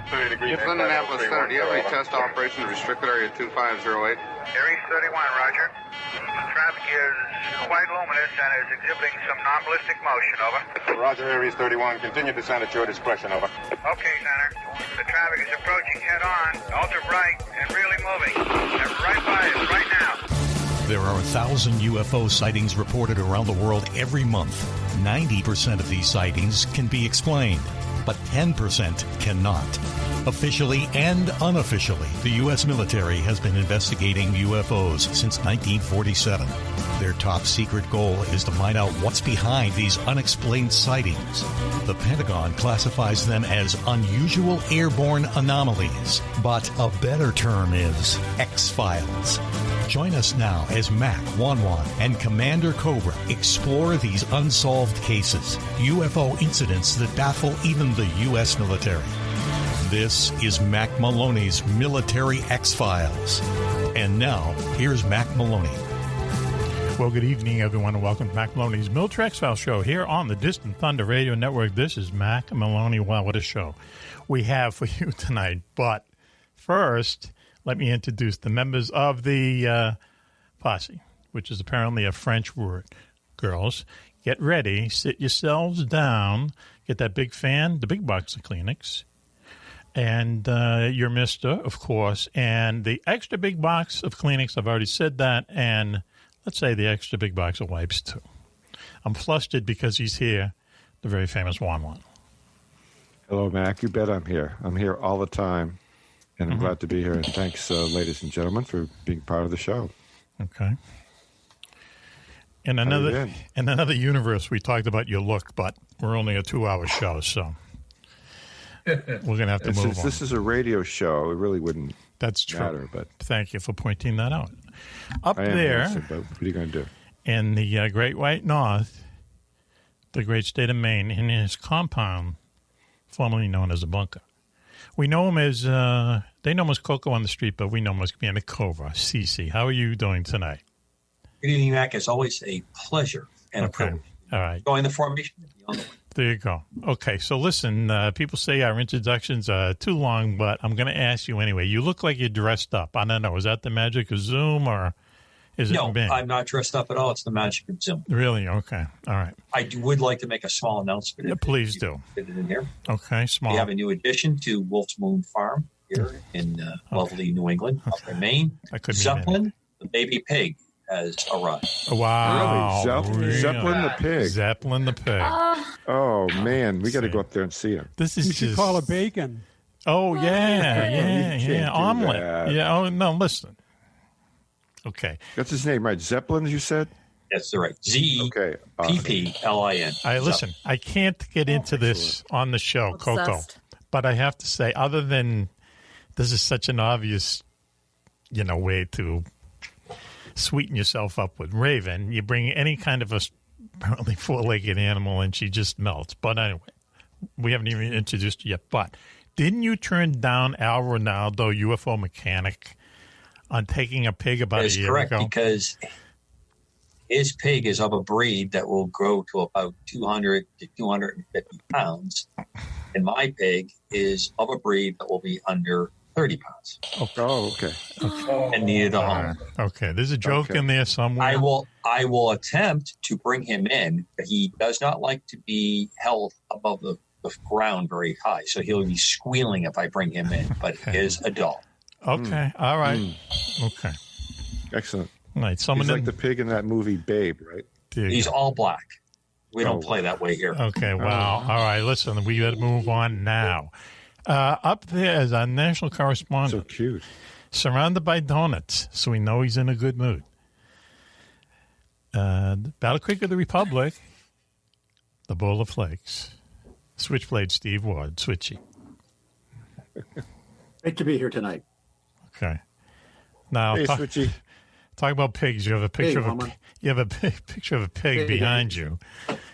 30 degrees. Indianapolis Center, do you have any test operation restricted area 2508? Aries 31, roger. Traffic is quite luminous and is exhibiting some non-ballistic motion, over. Roger, Aries 31. Continue descent at your discretion, over. Okay, Center. The traffic is approaching head-on, ultra bright, and really moving. They're right by us right now. There are 1,000 UFO sightings reported around the world every month. 90% of these sightings can be explained, but 10% cannot. Officially and unofficially, the U.S. military has been investigating UFOs since 1947. Their top secret goal is to find out what's behind these unexplained sightings. The Pentagon classifies them as unusual airborne anomalies, but a better term is X-Files. Join us now as Mack, Juan-Juan, and Commander Cobra explore these unsolved cases, UFO incidents that baffle even the U.S. military. This is Mack Maloney's Military X-Files. And now, here's Mack Maloney. Well, good evening, everyone, and welcome to Mack Maloney's Military X-Files show here on the Distant Thunder Radio Network. This is Mack Maloney. Wow, what a show we have for you tonight. But first, let me introduce the members of the posse, which is apparently a French word. Girls, get ready, sit yourselves down, get that big fan, the big box of Kleenex, and your mister, of course, and the extra big box of Kleenex, I've already said that, and let's say the extra big box of wipes, too. I'm flustered because he's here, the very famous Juan-Juan. Hello, Mac. You bet I'm here. I'm here all the time, and I'm glad to be here. And thanks, ladies and gentlemen, for being part of the show. Okay. In another universe, we talked about your look, but we're only a 2-hour show, so we're going to have to move on. This is a radio show. It really wouldn't matter. But thank you for pointing that out. Up I am there, listening, but what are you going to do? In the Great White North, the great state of Maine, in his compound, formerly known as a bunker. We know him as, they know him as Coco on the street, but we know him as Commander Cobra. Cece, how are you doing tonight? Good evening, Mac. It's always a pleasure and a privilege. All right. Going the formation. There you go. Okay, so listen, people say our introductions are too long, but I'm going to ask you anyway. You look like you're dressed up. I don't know. Is that the magic of Zoom or is it Bing? No, I'm not dressed up at all. It's the magic of Zoom. Really? Okay. All right. I would like to make a small announcement. Yeah, please do. Fit it in here. Okay, small. We have a new addition to Wolf's Moon Farm here in lovely New England, up in Maine. Zeppelin, the baby pig, has arrived. Wow. Really? Zeppelin the pig. Zeppelin the pig. Oh, man. We got to go up there and see him. This is you should call it bacon. Oh, yeah. Omelet. Yeah. Oh, no, listen. Okay. That's his name, right? Zeppelin, you said? That's right. Z-E-P-P-L-I-N. All right, listen, I can't get into this on the show, Coco, but I have to say, other than this is such an obvious, way to sweeten yourself up with Raven, you bring any kind of a apparently four-legged animal and she just melts. But anyway, we haven't even introduced her yet. But didn't you turn down Al Ronaldo, UFO mechanic, on taking a pig about a year ago? That's correct, because his pig is of a breed that will grow to about 200 to 250 pounds, and my pig is of a breed that will be under 30 pounds. Oh, okay. And needed a home. Okay, there's a joke in there somewhere. I will attempt to bring him in. He does not like to be held above the ground very high, so he'll be squealing if I bring him in, but he is adult. Okay, all right. Okay. Excellent. All right, he's like the pig in that movie Babe, right? He's all black. We don't play that way here. Okay, wow. All right, listen, we got to move on now. Up there is our national correspondent. So cute. Surrounded by donuts, so we know he's in a good mood. Battle Creek of the Republic, the Bowl of Flakes. Switchblade Steve Ward, Switchy. Great to be here tonight. Okay. Now, hey, talk about pigs. You have a picture of a picture of a pig behind you.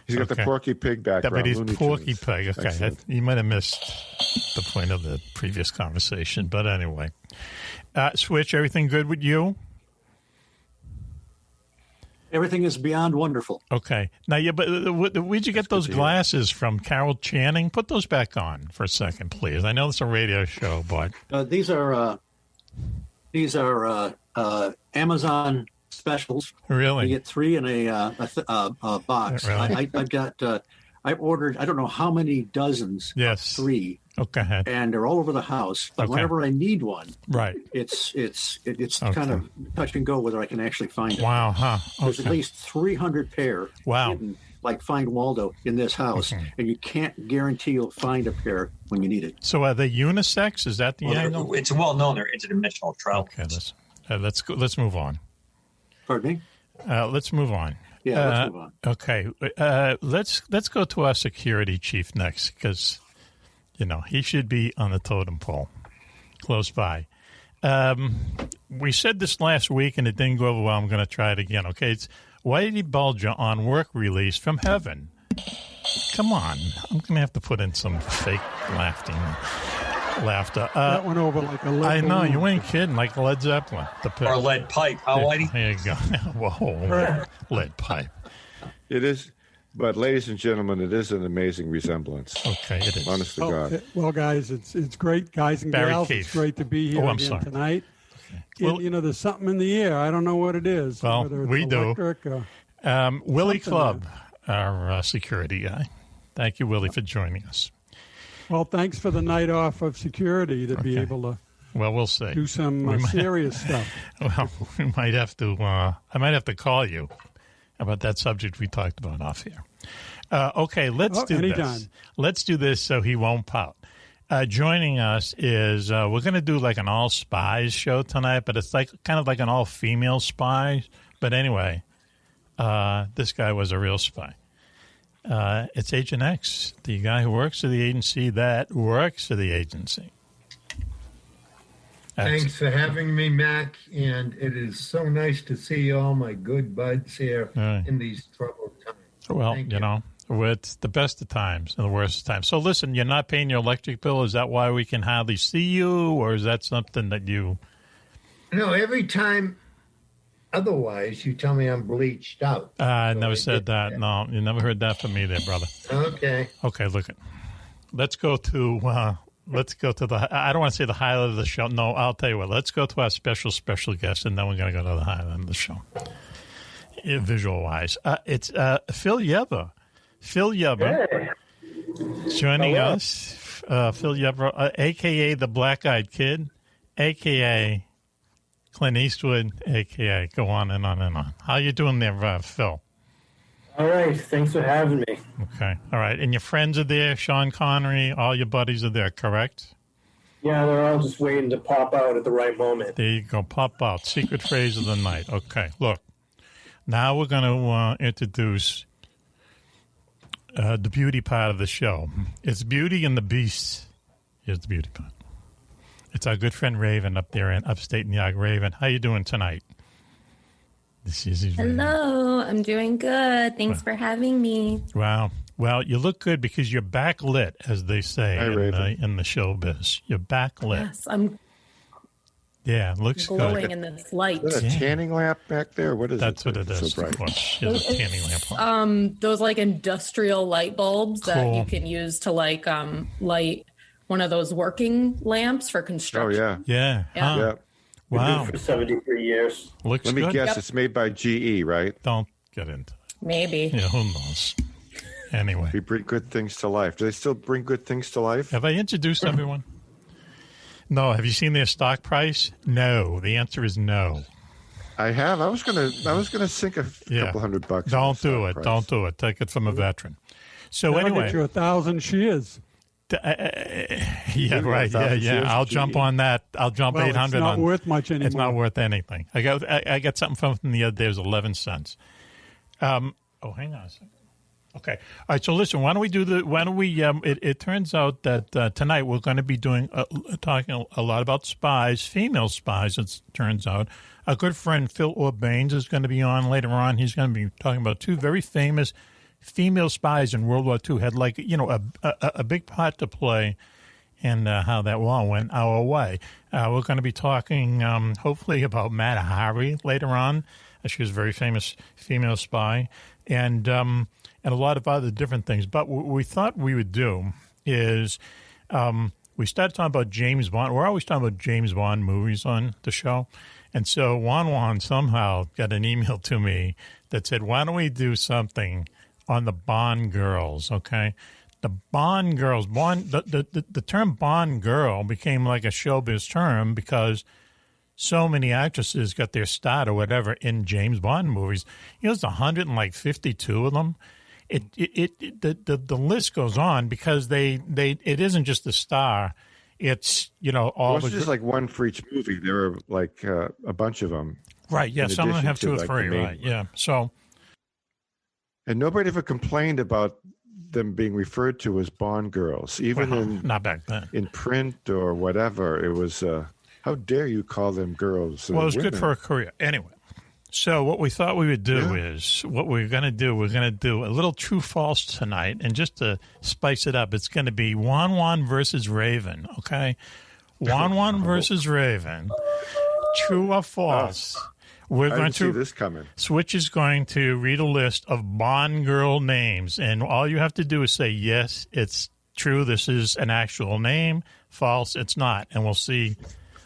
He's got the Porky Pig background. But he's Porky Pig. Okay, you might have missed the point of the previous conversation, but anyway. Switch, everything good with you? Everything is beyond wonderful. Okay. Now, but where'd you get those glasses from? Carol Channing? Put those back on for a second, please. I know it's a radio show, but These are Amazon specials. Really? You get 3 in a box. Really? I've got. I've ordered. I don't know how many dozens. Yes. 3. Okay. And they're all over the house. But whenever I need one, right, it's kind of touch and go whether I can actually find it. Wow, huh? Okay. There's at least 300 pair. Wow. Hidden, like Find Waldo in this house, and you can't guarantee you'll find a pair when you need it. So are they unisex? Is that the angle? It's well known they're interdimensional travel. Okay, let's go. Let's move on. Pardon me? Let's move on. Yeah, let's move on. Okay, let's go to our security chief next because, he should be on the totem pole, close by. We said this last week and it didn't go over well. I'm going to try it again. Okay, it's Whitey Bulger on work release from heaven. Come on, I'm going to have to put in some fake laughter. That went over like a lead I know, balloon. you ain't kidding, like Led Zeppelin. Or lead pipe, huh, Whitey? There you go. Whoa, lead pipe. It is, but ladies and gentlemen, it is an amazing resemblance. Okay, it is. Honest to God. Well, guys, it's great, guys and Barry gals. Keefe. It's great to be here I'm again sorry. tonight. Well- There's something in the air. I don't know what it is. Well, whether it's we do. electric or Willie something Clubb, our security guy. Thank you, Willie, for joining us. Well, thanks for the night off of security to be able to Well, we'll see. do some serious stuff. Well, we might have to. I might have to call you about that subject we talked about off here. Okay, let's do anytime. this. Let's do this so he won't pout. Joining us is we're going to do like an all spies show tonight, but it's like kind of like an all female spies. But anyway, this guy was a real spy. It's Agent X, the guy who works for the agency that works for the agency. Thanks for having me, Mac, and it is so nice to see all my good buds here in these troubled times. Well, Thank you know, it's the best of times and the worst of times. So listen, you're not paying your electric bill. Is that why we can hardly see you, or is that something that you... No, every time otherwise you tell me I'm bleached out. I So never I said get that. No, you never heard that from me there, brother. Okay. Okay, look. Let's go to the, I don't want to say the highlight of the show. No, I'll tell you what. Let's go to our special guest, and then we're going to go to the highlight of the show. Visual-wise. It's Phil Yebba. Phil Yebba joining us. Phil Yebba, a.k.a. the Black-Eyed Kid, a.k.a. Clint Eastwood, a.k.a. go on and on and on. How you doing there, Phil? All right. Thanks for having me. Okay. All right. And your friends are there, Sean Connery, all your buddies are there, correct? Yeah, they're all just waiting to pop out at the right moment. There you go. Pop out. Secret phrase of the night. Okay. Look. Now we're going to introduce the beauty part of the show. It's Beauty and the Beast. Here's the beauty part. It's our good friend Raven up there in upstate New York. Raven, how you doing tonight? Hello, I'm doing good. Thanks for having me. Wow. Well, you look good because you're backlit, as they say in the showbiz. You're backlit. Yes, I'm looks glowing good. in this light. Is that a tanning lamp back there? What is That's it? what it is. So bright. Of course. There's a tanning lamp on. Those like industrial light bulbs that you can use to like light one of those working lamps for construction. Oh, yeah. Yeah. Yeah. Wow. For 73 years. Looks Let me good. guess, it's made by GE, right? Don't get into it. Maybe. Yeah, who knows? Anyway. We bring good things to life. Do they still bring good things to life? Have I introduced everyone? No. Have you seen their stock price? No. The answer is no. I have. I was gonna sink a couple $100. Don't do it. Price. Don't do it. Take it from a veteran. So I'll anyway, get you 1,000 shares. Yeah, right. Yeah. I'll jump on that. I'll jump 800. It's not worth much anymore. It's not worth anything. I got something from the other day. It was 11 cents. Hang on a second. Okay. All right. So listen. Why don't we It turns out that tonight we're going to be talking a lot about spies, female spies. It turns out our good friend Phil Orbanes is going to be on later on. He's going to be talking about two very famous female spies in World War II. Had a big part to play and how that all went our way. We're going to be talking, hopefully, about Mata Hari later on. She was a very famous female spy, and a lot of other different things. But what we thought we would do is we started talking about James Bond. We're always talking about James Bond movies on the show. And so Juan-Juan somehow got an email to me that said, why don't we do something on the Bond girls, okay? The Bond girls, the term Bond girl became like a showbiz term because so many actresses got their start or whatever in James Bond movies. There's 152 of them. The list goes on because it isn't just the star. It's, all it's just like one for each movie. There are like a bunch of them. Right, yeah. Some of them have two or three, right, yeah. So. And nobody ever complained about them being referred to as Bond girls, even not back then. In print or whatever. It was, how dare you call them girls? Well, it was good for a career. Anyway, so what we thought we would do is, what we're going to do a little true-false tonight, and just to spice it up, it's going to be Juan-Juan versus Raven, okay? Juan-Juan versus Raven. True or false? We're going to see this coming. Switch is going to read a list of Bond girl names, and all you have to do is say, yes, it's true, this is an actual name. False, it's not. And we'll see.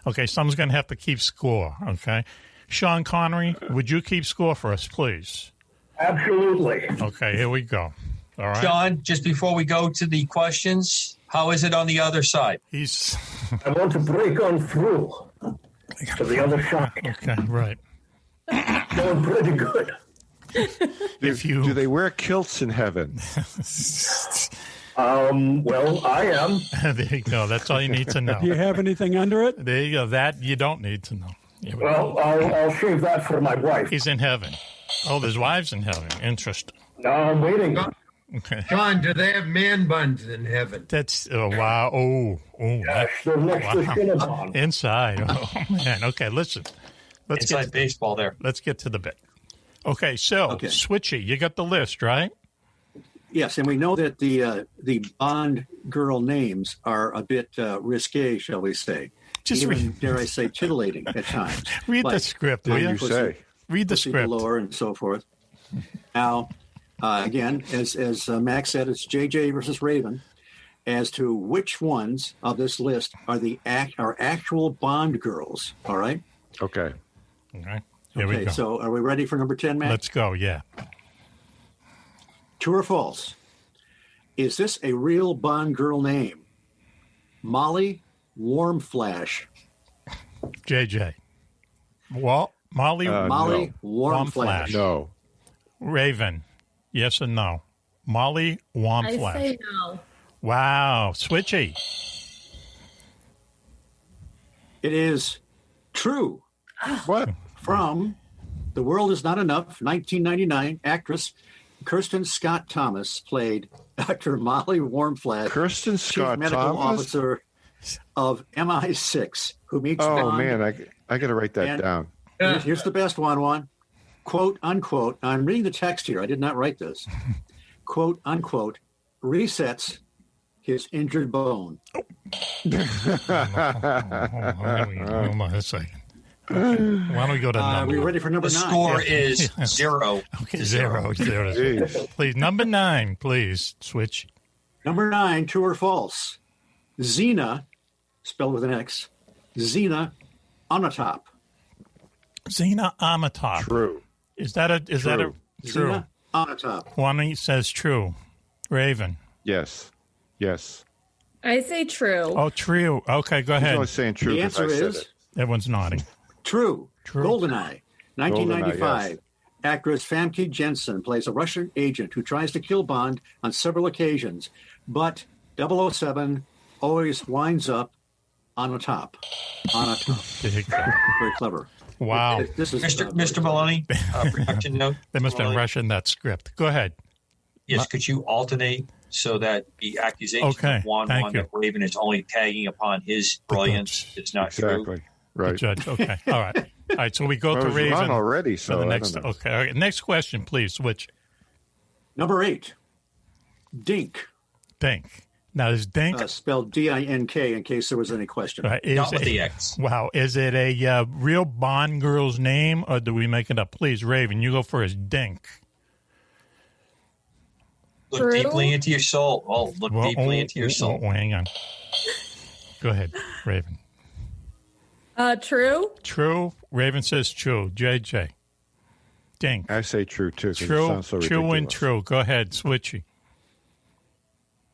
Okay, someone's going to have to keep score, okay? Sean Connery, would you keep score for us, please? Absolutely. Okay, here we go. All right. Sean, just before we go to the questions, how is it on the other side? I want to break on through to the other side. Okay, right. Going pretty good. Do they wear kilts in heaven? Well, I am. There you go. That's all you need to know. Do you have anything under it? There you go. That you don't need to know. Well, I'll save that for my wife. He's in heaven. Oh, there's wives in heaven. Interesting. No, I'm waiting. Okay. John, do they have man buns in heaven? That's wow. Oh, yes, they're next to Cinnabon. Inside. Oh man. Okay, listen. Let's Inside baseball there. Let's get to the bit. Okay, so Switchy, you got the list, right? Yes, and we know that the Bond girl names are a bit risque, shall we say? Even, dare I say, titillating at times. Read the script, will you? Say? Read the script. Galore and so forth. Now, again, as Max said, it's JJ versus Raven. As to which ones of this list are are actual Bond girls, all right? Okay. Okay. Here we go. So are we ready for number 10, Max? Let's go, yeah. True or false? Is this a real Bond girl name? Molly Warmflash. JJ. Molly Warmflash. No. Raven. Yes or no? Molly Warmflash. I say no. Wow. Switchy. It is true. What? From The World Is Not Enough, 1999, actress Kirsten Scott Thomas played Dr. Molly Warmflash, Kirsten Scott Chief Medical Thomas? Officer of MI6, who meets Oh, Bond. man, I got to write that down. Here's the best one. Quote, unquote. Now, I'm reading the text here. I did not write this. Quote, unquote, resets his injured bone. Hold on a second. Okay. Why don't we go to number? Are we ready for number 9? The score is 0. Okay, 0. Please, number 9, please. Switch. Number 9, true or false? Xena, spelled with an X, Xena Onatop. Xena Onatop. True. Is that a true? Xena Onatop. Juan says true. Raven. Yes. I say true. Oh, true. Okay, go He's ahead. only saying true. The answer is Everyone's nodding. True. True. GoldenEye, 1995. yes. Actress Famke Jensen plays a Russian agent who tries to kill Bond on several occasions, but 007 always winds up on a top. Very clever. Wow. This is Mr. Maloney, production note. They must have Russian that script. Go ahead. Yes, could you alternate so that the accusation of Juan-Juan that Raven is only tagging upon his brilliance is not true? Right. Judge. Okay. All right. So we go to Raven already. So the next. Okay. All right. Next question, please. Switch. Number 8. Dink. Now, is Dink spelled D-I-N-K in case there was any question. Not with the X. Wow. Is it a real Bond girl's name, or do we make it up? Please, Raven, you go first. Dink. Look deeply into your soul. Oh, look deeply into your soul. Oh, hang on. Go ahead, Raven. True. True. Raven says true. JJ. Dink. I say true, too. True. It sounds so True ridiculous. and true. Go ahead, Switchy.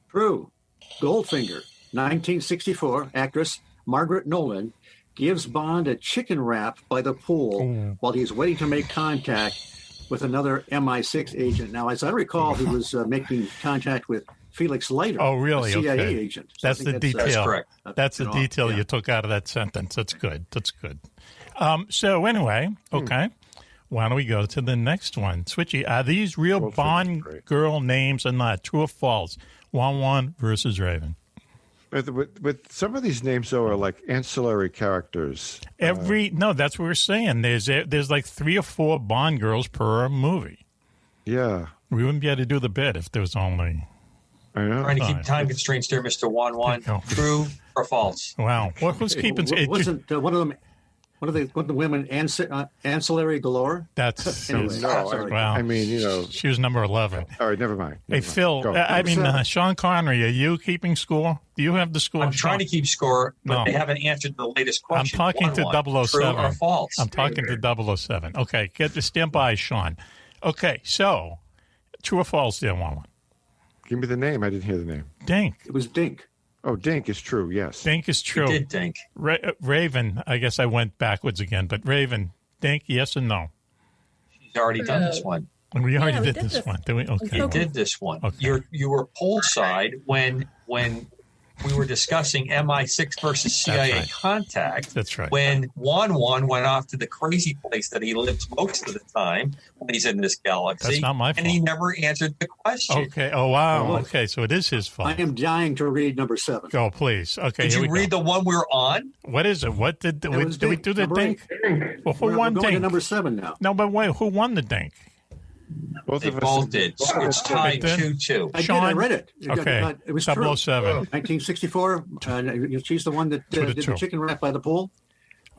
True. Goldfinger, 1964, actress Margaret Nolan gives Bond a chicken wrap by the pool while he's waiting to make contact with another MI6 agent. Now, as I recall, he was making contact with Felix Leiter, Oh, really? a CIA Okay. agent. So That's I the think detail. That's correct. That's the detail you took out of that sentence. That's good. That's good. So anyway, okay. Why don't we go to the next one? Switchy, are these real Bond girl names or not? True or false? Juan-Juan versus Raven. With some of these names, though, are like ancillary characters. No, that's what we're saying. There's like 3 or 4 Bond girls per movie. Yeah. We wouldn't be able to do the bid if there was only... I know. Trying to keep time constraints there, Mr. Juan-Juan. True or false? Wow. Who's keeping... Wasn't one of them... What are the women ancillary galore? That's anyway. Wow. I mean, she was number 11. All right, never mind. Hey, Phil. Go. Sean Connery. Are you keeping score? Do you have the score? I'm trying to keep score, but No. they haven't answered the latest I'm question. talking to Juan-Juan. 007. True or false? I'm talking to 007. Okay, stand by, Sean. Okay, so true or false, there, Juan? Give me the name. I didn't hear the name. Dink. It was Dink. Oh, Dink is true, yes. Dink is true. You did Dink. Raven, I guess I went backwards again, but Raven, Dink, yes or no? She's already done this one. We already did this one. Did we? Okay. You did this one. Okay. You were poolside when we were discussing MI6 versus CIA right. contact. That's right. When Juan-Juan went off to the crazy place that he lives most of the time when he's in this galaxy. That's not my fault. And he never answered the question. Okay. Oh, wow. Okay, so it is his fault. I am dying to read number 7. Go, please. Okay, Did here you we read go. the one we were on? What is it? What did we do? The Number Dink? 8. Well, who We're won going to Dink? number 7 now. No, but wait, who won the Dink? Both They of us both did. It's tied did? 2-2. Sean? I read it. Okay. It was true. 007. 1964. She's the one that did the chicken wrap by the pool.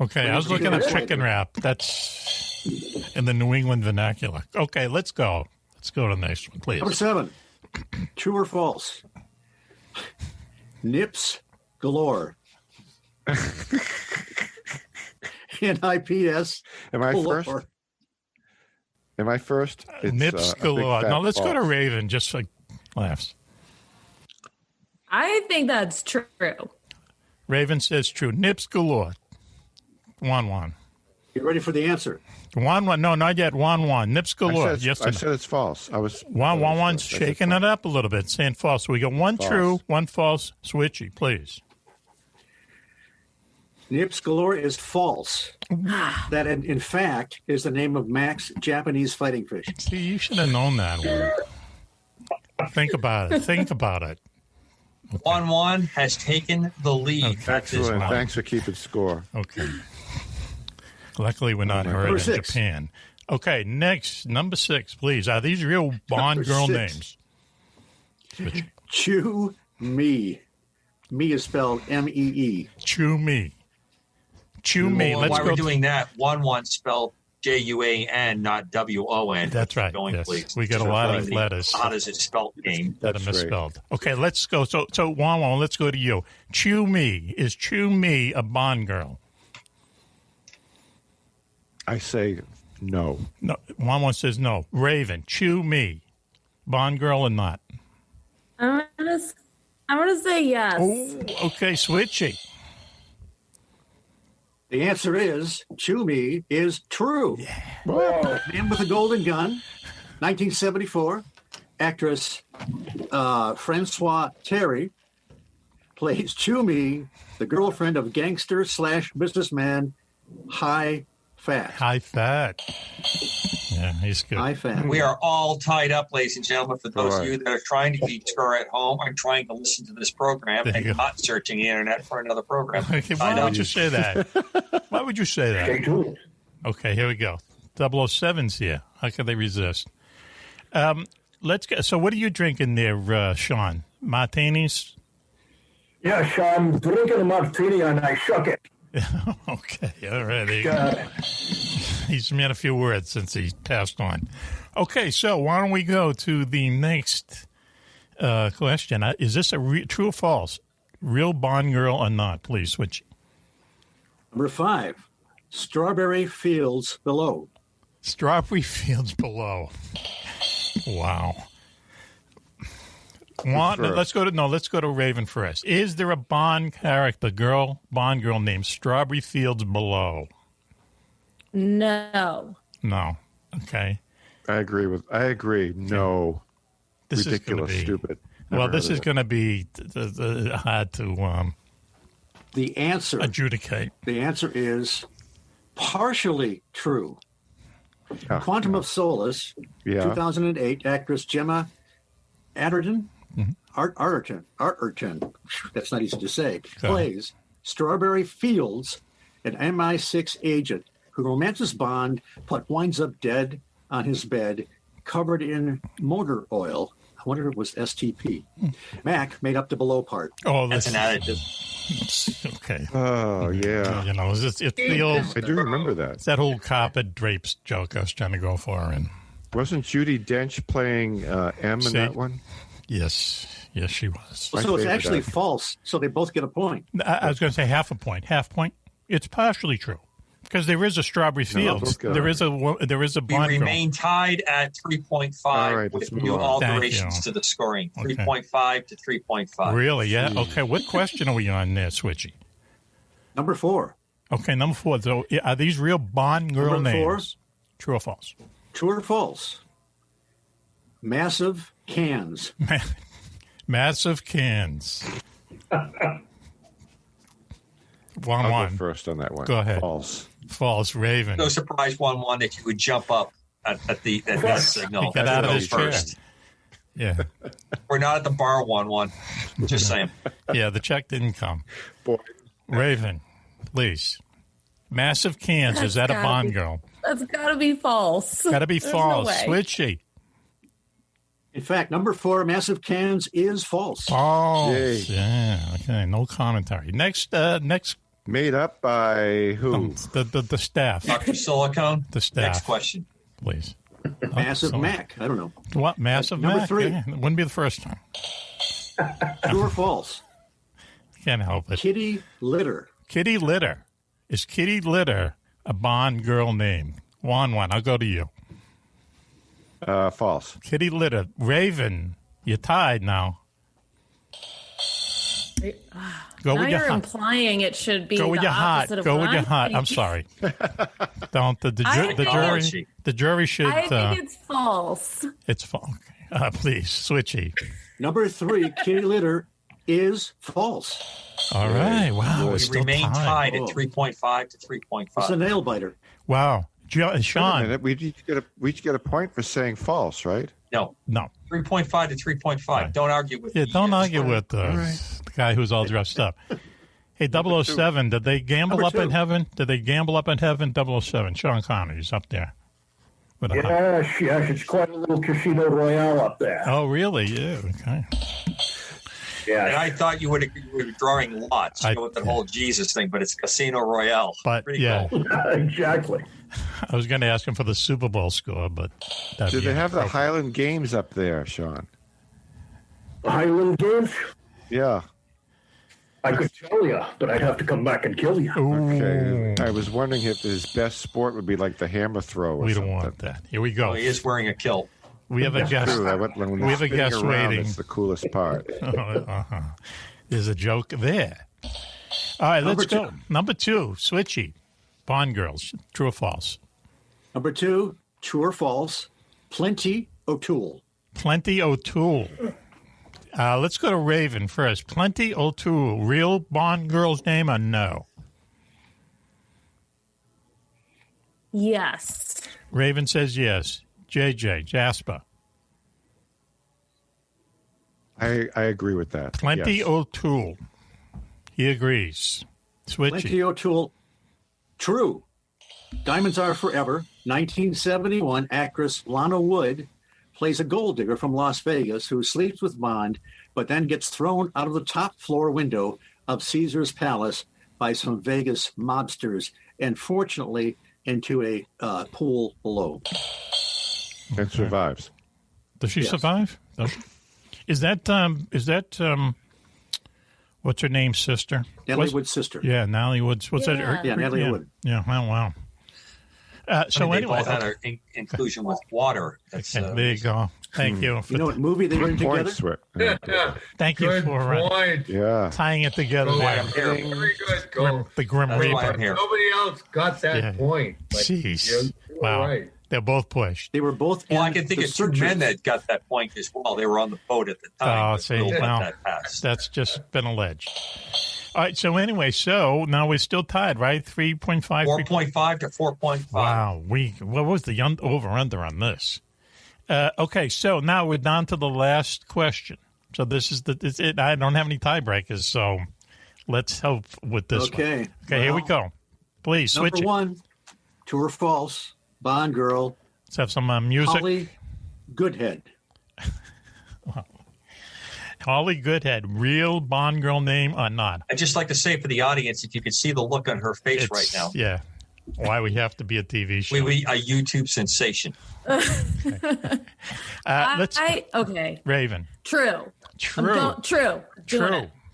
Okay, I was looking at chicken wrap. That's in the New England vernacular. Okay, let's go. Let's go to the next one, please. Number 7. True or false? Nips galore. NIPS. Am I galore. first? Am I first? It's, Nips a big galore. fat Now let's go to false. Raven, just for laughs. I think that's true. Raven says true. Nips galore. Juan-Juan. You ready for the answer? Juan-Juan. No, not yet. Juan-Juan. Nips galore. Yes or I no? said it's false. Juan-Juan's shaking it up a little bit, saying false. So we got one False. true, one false. Switchy, please. Nips galore is false. That, in fact, is the name of Mack's Japanese fighting fish. See, you should have known that one. Think about it. Think about it. Juan-Juan has taken the lead. Okay. at this Excellent. point. Thanks for keeping score. Okay. Luckily, we're not heard Number in 6. Japan. Okay, next, number 6, please. Are these real Bond Number girl 6. names? Switch. Chew me. Me is spelled M-E-E. Chew me. Chew me. Well, Let's while go. we're doing that, Juan-Juan spelled J-U-A-N, not W-O-N. That's right. Going, Yes. please. We got a lot of letters How does it spell game? that are That's right. misspelled. Okay, let's go. So Juan, let's go to you. Chew me. Is Chew me a Bond girl? I say no. No. Juan says no. Raven, Chew me. Bond girl or not? I'm gonna say yes. Oh, okay, Switchy. The answer is, Chew me is true. Man with a Golden Gun, 1974. Actress Francois Terry plays Chew me, the girlfriend of gangster / businessman High Fat. High fat. Yeah, he's good. High Fat. We are all tied up, ladies and gentlemen. For those All of you that are trying to keep score at home, I'm trying to listen to this program There you and go. not searching the internet for another program. Okay, Tied why up. would you say that? Why would you say that? Stay tuned. Okay, here we go. 007's here. How could they resist? Let's go. So, what are you drinking there, Sean? Martinis? Yeah, Sean, drinking a martini and I shook it. Okay, all right. He's made a few words since he passed on. Okay, so why don't we go to the next question? Is this a true or false? Real Bond girl or not? Please switch. Number 5, Strawberry Fields Below. Strawberry Fields Below. Wow. Let's go to Raven first. Is there a Bond character, Bond girl named Strawberry Fields Below? No. No. Okay. I agree. No. This ridiculous, is stupid. Well, this is going to be hard to the answer adjudicate. The answer is partially true. Quantum of Solace, 2008, actress Gemma Arterton, Arterton, that's not easy to say, plays Strawberry Fields, an MI6 agent who romances Bond but winds up dead on his bed, covered in motor oil. I wonder if it was STP. Mack made up the below part. Oh, that's an additive. Okay. Oh, yeah. You know, it's the old... I do remember that. It's that old carpet drapes joke I was trying to go for. And wasn't Judi Dench playing M in that one? Yes, she was. So it's actually false. So they both get a point. I was going to say half a point. Half point. It's partially true because there is a Strawberry Fields. There is a Bond. We remain tied at 3.5 right, with new alterations to the scoring. 3.5 to 3.5. Really? Yeah. Okay. What question are we on there, Switchy? Number 4. Okay, number 4. So, are these real Bond girl number names? 4? True or false? True or false? Massive cans. Massive cans. I'll go first on that one. Go ahead. False. Raven. No surprise, Juan-Juan, that you would jump up at that signal. Get out of his first. Chair. Yeah. We're not at the bar, Juan-Juan. Just saying. Yeah, the check didn't come. Boy. Raven, please. Massive cans. Is that a Bond girl? That's got to be false. Got to be false. No Switchy. In fact, number 4, massive cans, is false. False. Yeah. Okay. No commentary. Next. Made up by who? The staff. Dr. Silicone. The staff. Next question. Please. Massive Mack. I don't know. What? Massive Number Mack? 3. Yeah. It wouldn't be the first time. True or false? Can't help it. Kitty Litter. Kitty Litter. Is Kitty Litter a Bond girl name? Juan-Juan, I'll go to you. False. Kitty Litter. Raven, you're tied now. Go now with you're your implying it should be Go with the your heart. opposite of Go what with your I'm heart. I'm thinking. sorry. Don't the jury should. I think it's false. It's false. Please, Switchy. Number 3, Kitty Litter, is false. All right. Wow. We remain tied at 3.5 to 3.5. It's a nail biter. Wow. Sean. Wait a minute. We each get a point for saying false, right? No. 3.5 to 3.5. Right. Don't argue with me. Don't argue with the guy who's all dressed up. Hey, 007, did they gamble up in heaven? Did they gamble up in heaven? 007, Sean Connery's up there. Yes, it's quite a little casino royale up there. Oh, really? Yeah, okay. Yeah. And I thought you were drawing lots with the whole Jesus thing, but it's Casino Royale. But pretty cool. Exactly. I was going to ask him for the Super Bowl score, but do they have the Highland Games up there, Sean? The Highland Games? Yeah. I could tell you, but I'd have to come back and kill you. Okay. I was wondering if his best sport would be like the hammer throw. We don't want that. Here we go. Well, he is wearing a kilt. We have a guest. We have a guest waiting. It's the coolest part. There's a joke there. All right, let's go. Number 2, Switchy. Bond girls. True or false? Number 2, true or false? Plenty O'Toole. Plenty O'Toole. Let's go to Raven first. Plenty O'Toole. Real Bond girl's name or no? Yes. Raven says yes. Jasper. I agree with that. Plenty O'Toole. He agrees. Switchy. Plenty O'Toole. True. Diamonds Are Forever. 1971 actress Lana Wood plays a gold digger from Las Vegas who sleeps with Bond, but then gets thrown out of the top floor window of Caesar's Palace by some Vegas mobsters, and fortunately into a pool below. And survives. Does she survive? Is that what's her name, sister? Natalie Wood's sister. Yeah, Natalie Wood's. What's that? Yeah, Natalie Wood. Yeah, wow. So they both anyway, had an inclusion with water. That's, there you go. Thank you. You know what movie they were in together? Thank you for tying it together. Very good. Go. The Grim Reaper. Nobody else got that point. Jeez. Wow. Right. They're both pushed. They were both. Well, I can think of two men that got that point as well. They were on the boat at the time. Oh, see, well, that's just been alleged. All right. So anyway, now we're still tied, right? 3.5. 4.5 to 4.5. Wow. What was the over/under on this? Okay. So now we're down to the last question. So this is it. I don't have any tiebreakers. So let's help with this. Okay. One. Okay. Here we go. Please switch Number one, true or false? Bond girl. Let's have some music. Holly Goodhead. Holly Goodhead, real Bond girl name or not? I'd just like to say for the audience, if you could see the look on her face right now. Yeah. Why we have to be a TV show. We a YouTube sensation. Okay. Okay. Raven. True. True.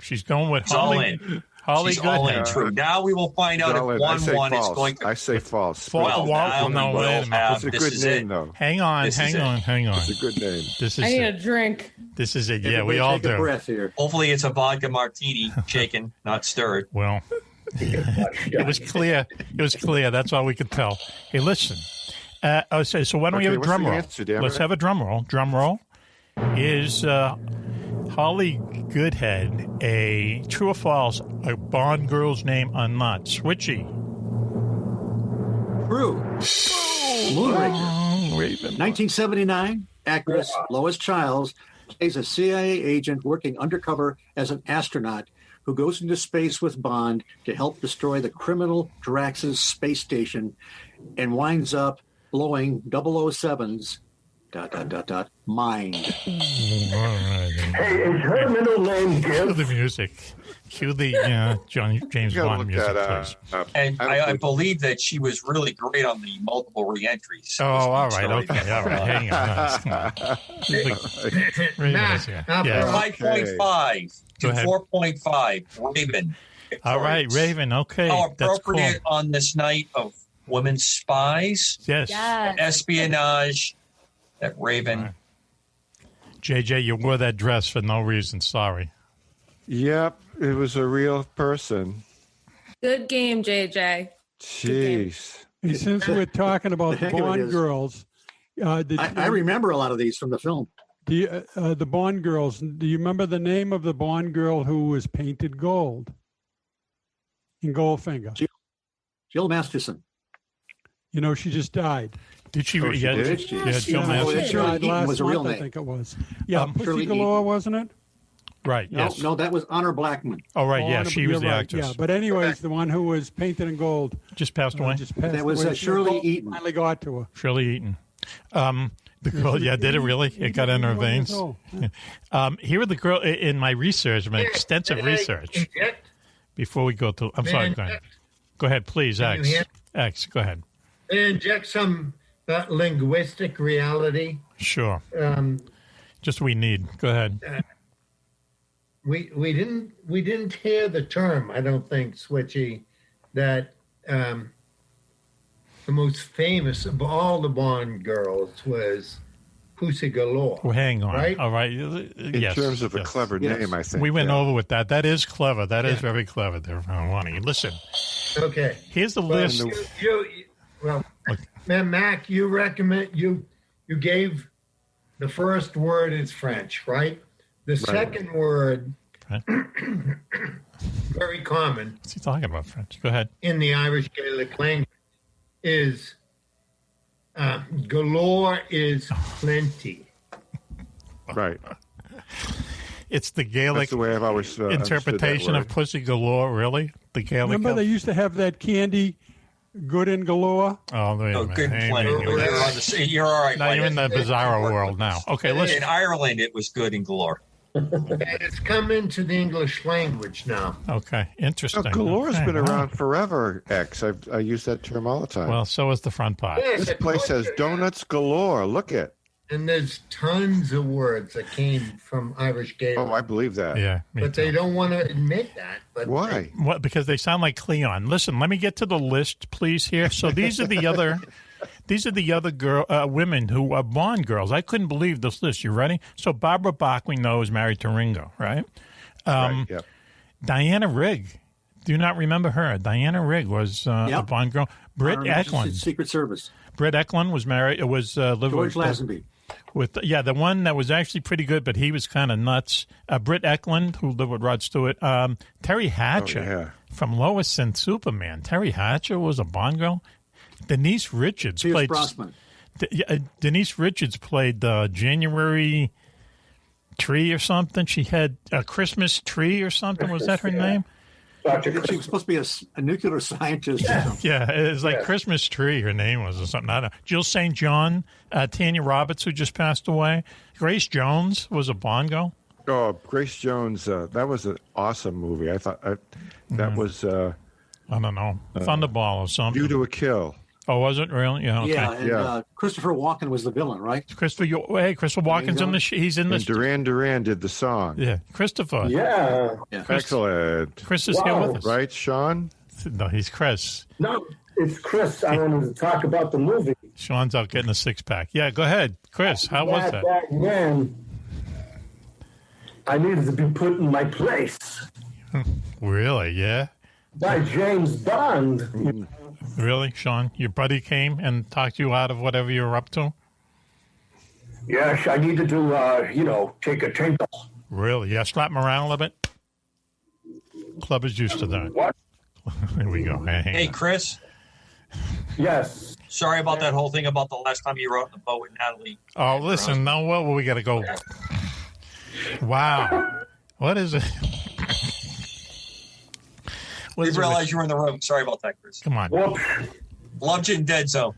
She's going with It's Holly. all in. Holly She's all in. Goodhead. True. Now we will find out if Juan-Juan is going to. I say false. Well, now no, we wait a will minute. have. It's a This good is name, it. though. Hang on. It's a good name. This is I need it. a drink. This is it. Yeah, Everybody we all take a do. breath here. Hopefully, it's a vodka martini, shaken, not stirred. Well, it was clear. It was clear. That's all we could tell. Hey, listen. So why don't we have a what's drum the roll? answer, damn Let's it? have a drum roll. Drum roll. Is Holly Goodhead a true or false? A Bond girl's name or not? Switchy. True. Moonraker. Raven. 1979, actress Lois Chiles plays a CIA agent working undercover as an astronaut who goes into space with Bond to help destroy the criminal Drax's space station and winds up blowing 007's ... mind. Hey, is her middle name Cue Gibb? the music. Cue the James Bond music, please. And I believe that she was really great on the multiple reentries. Oh, all right. Okay. All right. Hang on. Matt, Yeah. 5.5 to 4.5. Raven. All right, Raven. Okay. How That's cool. appropriate on this night of women's spies, Yes. espionage, that Raven. JJ, you wore that dress for no reason. Sorry. Yep, it was a real person. Good game, JJ. Jeez. And since we're talking about The heck of it Bond is. girls, I remember a lot of these from the film. the Bond girls, do you remember the name of the Bond girl who was painted gold? In Goldfinger. Jill Masterson. You know, she just died. Did she? Oh, she Yeah, did? Jill She Masterson. died last was a real month, I name. think it was. Yeah, Pussy Shirley Galore, Eaton. wasn't it? Right. No, Yes. no, that was Honor Blackman. Oh, right. Yeah, Oh, she you're was the right, actress. Yeah, but anyways, the one who was painted in gold Just passed away. just passed That was away. Shirley Gold Eaton. Finally got to her. Shirley Eaton. The girl, yeah, did it really? It got in her veins. Here are the girl in my research, my extensive research. Before we go to, I'm sorry, go ahead. Go ahead, please, Can you X. hear? X, go ahead. Inject some linguistic reality. Sure. Just we need. Go ahead. We didn't hear the term, I don't think, Switchy, that the most famous of all the Bond girls was Pussy Galore. Well, hang on. Right? All right. In terms of a clever name, I think. We went over with that. That is clever. That is very clever there, Lonnie. Listen. Okay. Here's the list. Man, Mack, you recommend you gave the first word is French, right? The second word, very common. What's he talking about, French? Go ahead. In the Irish Gaelic language, is galore is plenty. Right. It's the Gaelic That's the way I've always interpretation of Pussy Galore, really? The Gaelic. Remember they used to have that candy Good and Galore? Oh, wait a minute. Good and plenty. You're all right. Now you're in the bizarro world now. Okay, listen. In Ireland, it was good and galore. It's come into the English language now. Okay, interesting. Galore's been around forever, X. I use that term all the time. Well, so is the front part. This place has donuts galore. Look it. And there's tons of words that came from Irish Gaelic. Oh, I believe that. Yeah, but they don't want to admit that. But why? What? Because they sound like Cleon. Listen, let me get to the list, please. Here. So these are the other. These are the other women who are Bond girls. I couldn't believe this list. You ready? So Barbara Bach, we know, is married to Ringo, right? Right, yep. Diana Rigg. Do you not remember her? Diana Rigg was a Bond girl. Britt Eklund. Secret Service. Britt Eklund was married. It was George Lazenby. The one that was actually pretty good, but he was kind of nuts. Britt Eklund, who lived with Rod Stewart. Terry Hatcher from Lois and Superman. Terry Hatcher was a Bond girl. Denise Richards played. Brosnan. Denise Richards played January Tree or something. She had a Christmas Tree or something. Was that her name? She was supposed to be a nuclear scientist. Yeah, it was like Christmas Tree. Her name was or something. I don't know. Jill St. John, Tanya Roberts, who just passed away. Grace Jones was a Bond girl. Oh, Grace Jones. That was an awesome movie. I thought that was. I don't know. Thunderball or something. View to a Kill. Oh, was it really? Yeah. Okay. Yeah, and Christopher Walken was the villain, right? Christopher Walken's in the. He's in the. Duran Duran did the song. Yeah, Christopher. Yeah. Excellent. Chris is here with us, right, Sean? No, he's Chris. No, it's Chris. I wanted to talk about the movie. Sean's out getting a six-pack. Yeah, go ahead, Chris. How was that? Back then, I needed to be put in my place. Really? Yeah. By James Bond. Really, Sean? Your buddy came and talked you out of whatever you were up to? Yes, I needed to, take a tinkle. Really? Yeah, slap him around a little bit? Club is used to that. What? Here we go. Hey, Chris? Yes? Sorry about that whole thing about the last time you were out in the boat with Natalie. Oh, listen, now what? We got to go. Wow. What is it? We realized you were in the room. Sorry about that, Chris. Come on. Loved you in Dead Zone.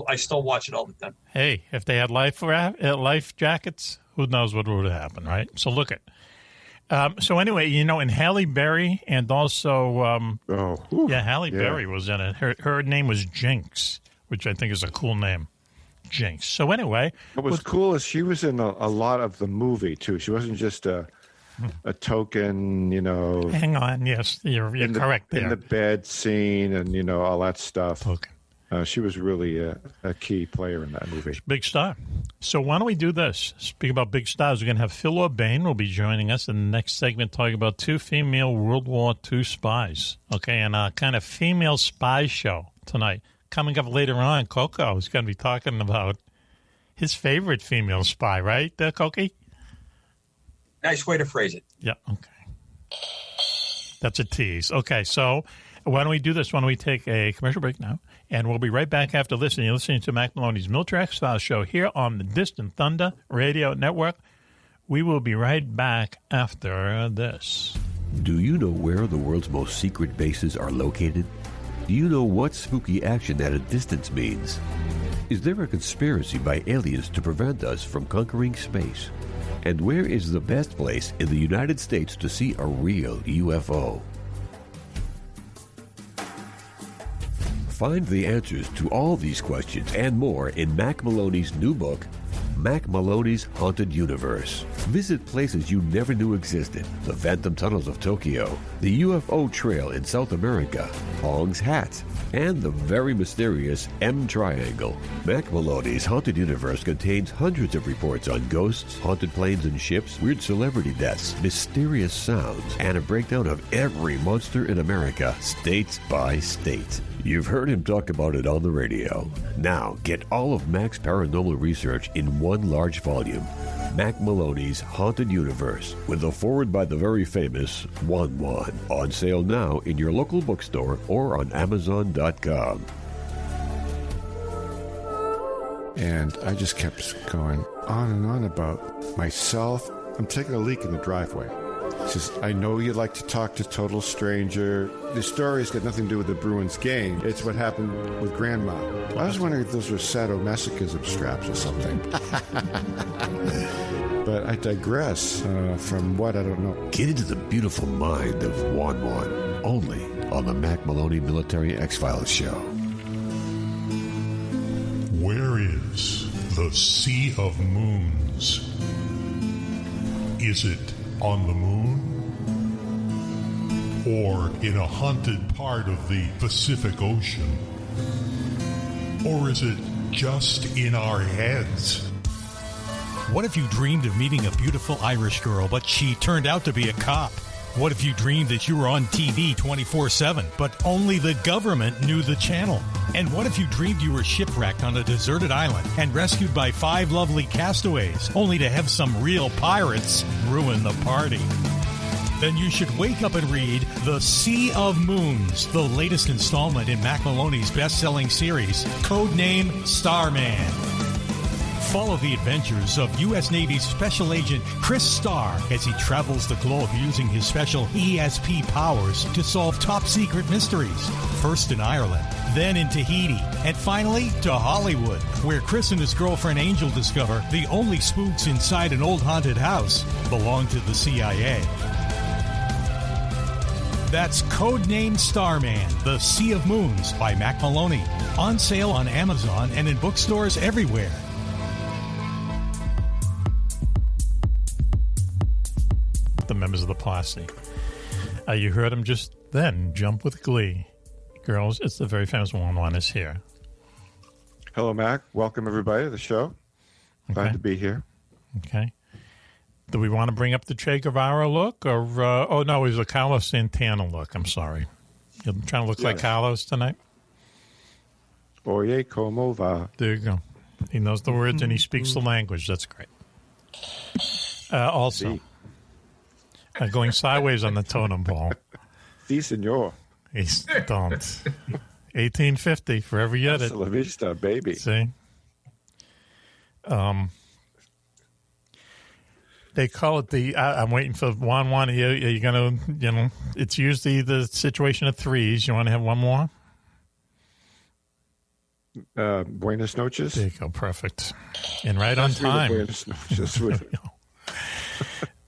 I still watch it all the time. Hey, if they had life jackets, who knows what would have happened, right? So look at. So anyway, in Halle Berry and also, Halle Berry was in it. Her name was Jinx, which I think is a cool name. Jinx. So anyway. What was cool is she was in a lot of the movie, too. She wasn't just a token, Hang on, yes, you're correct there. In the bed scene and, all that stuff. Okay. She was really a key player in that movie. Big star. So why don't we do this? Speaking about big stars, we're going to have Phil Urbane will be joining us in the next segment talking about two female World War II spies. Okay, and a kind of female spy show tonight. Coming up later on, Coco is going to be talking about his favorite female spy, right, Cokie? Nice way to phrase it. Yeah, okay. That's a tease. Okay, so why don't we do this? Why don't we take a commercial break now? And we'll be right back after listening. You're listening to Mack Maloney's Miltrack Style Show here on the Distant Thunder Radio Network. We will be right back after this. Do you know where the world's most secret bases are located? Do you know what spooky action at a distance means? Is there a conspiracy by aliens to prevent us from conquering space? And where is the best place in the United States to see a real UFO? Find the answers to all these questions and more in Mack Maloney's new book, Mack Maloney's Haunted Universe. Visit places you never knew existed, the Phantom Tunnels of Tokyo, the UFO Trail in South America, Hong's Hat, and the very mysterious M Triangle. Mack Maloney's Haunted Universe contains hundreds of reports on ghosts, haunted planes and ships, weird celebrity deaths, mysterious sounds, and a breakdown of every monster in America, state by state. You've heard him talk about it on the radio. Now, get all of Mack's paranormal research in one large volume. Mack Maloney's Haunted Universe, with a foreword by the very famous Juan-Juan. On sale now in your local bookstore or on Amazon.com. And I just kept going on and on about myself. I'm taking a leak in the driveway. says, I know you like to talk to total stranger. The story's got nothing to do with the Bruins game. It's what happened with Grandma. I was wondering if those were sadomasochism straps or something. But I digress. From what, I don't know. Get into the beautiful mind of Juan-Juan, only on the Mack Maloney Military X-Files show. Where is the Sea of Moons? Is it on the moon? Or in a haunted part of the Pacific Ocean? Or is it just in our heads? What if you dreamed of meeting a beautiful Irish girl, but she turned out to be a cop? What if you dreamed that you were on TV 24/7, but only the government knew the channel? And what if you dreamed you were shipwrecked on a deserted island and rescued by 5 lovely castaways, only to have some real pirates ruin the party? Then you should wake up and read The Sea of Moons, the latest installment in Mack Maloney's best-selling series, codename Starman. Follow the adventures of U.S. Navy Special Agent Chris Starr as he travels the globe using his special ESP powers to solve top-secret mysteries. First in Ireland, then in Tahiti, and finally to Hollywood, where Chris and his girlfriend Angel discover the only spooks inside an old haunted house belong to the CIA. That's codename Starman, The Sea of Moons by Mack Maloney. On sale on Amazon and in bookstores everywhere. The members of the posse. You heard him just then jump with glee. Girls, it's the very famous Juan-Juan is here. Hello, Mac. Welcome, everybody, to the show. Glad to be here. Okay. Do we want to bring up the Che Guevara look? Or oh, no, it was a Carlos Santana look. I'm sorry. You're trying to look like Carlos tonight? Oye, como va? There you go. He knows the words and he speaks the language. That's great. Also, going sideways on the totem pole. Si, senor. He's don't. 1850, forever yet it. Hasta la vista, baby. See? They call it the, I'm waiting for Juan-Juan. Are you going to, it's usually the situation of threes. You want to have one more? Buenas noches. There you go. Perfect. And right on time. Buenas noches.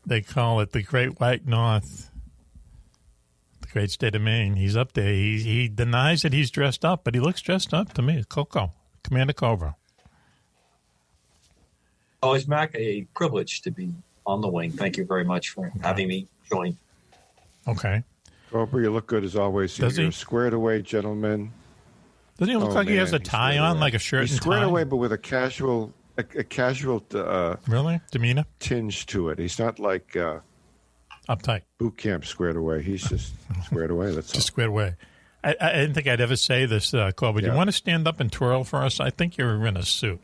They call it the Great White North, the great state of Maine. He's up there. He denies that he's dressed up, but he looks dressed up to me. Coco, Commander Cobra. Oh, it's Mac, a privilege to be on the wing. Thank you very much for having me join. Okay. Cobra, you look good as always. Does You're he? a squared away gentleman. Doesn't he look like he has a tie on, like a shirt He's and tie? squared away, but with a casual really demeanor tinge to it. He's not like uptight boot camp squared away. He's just squared away. That's just squared away. I didn't think I'd ever say this, Cobra. Do you want to stand up and twirl for us? I think you're in a suit.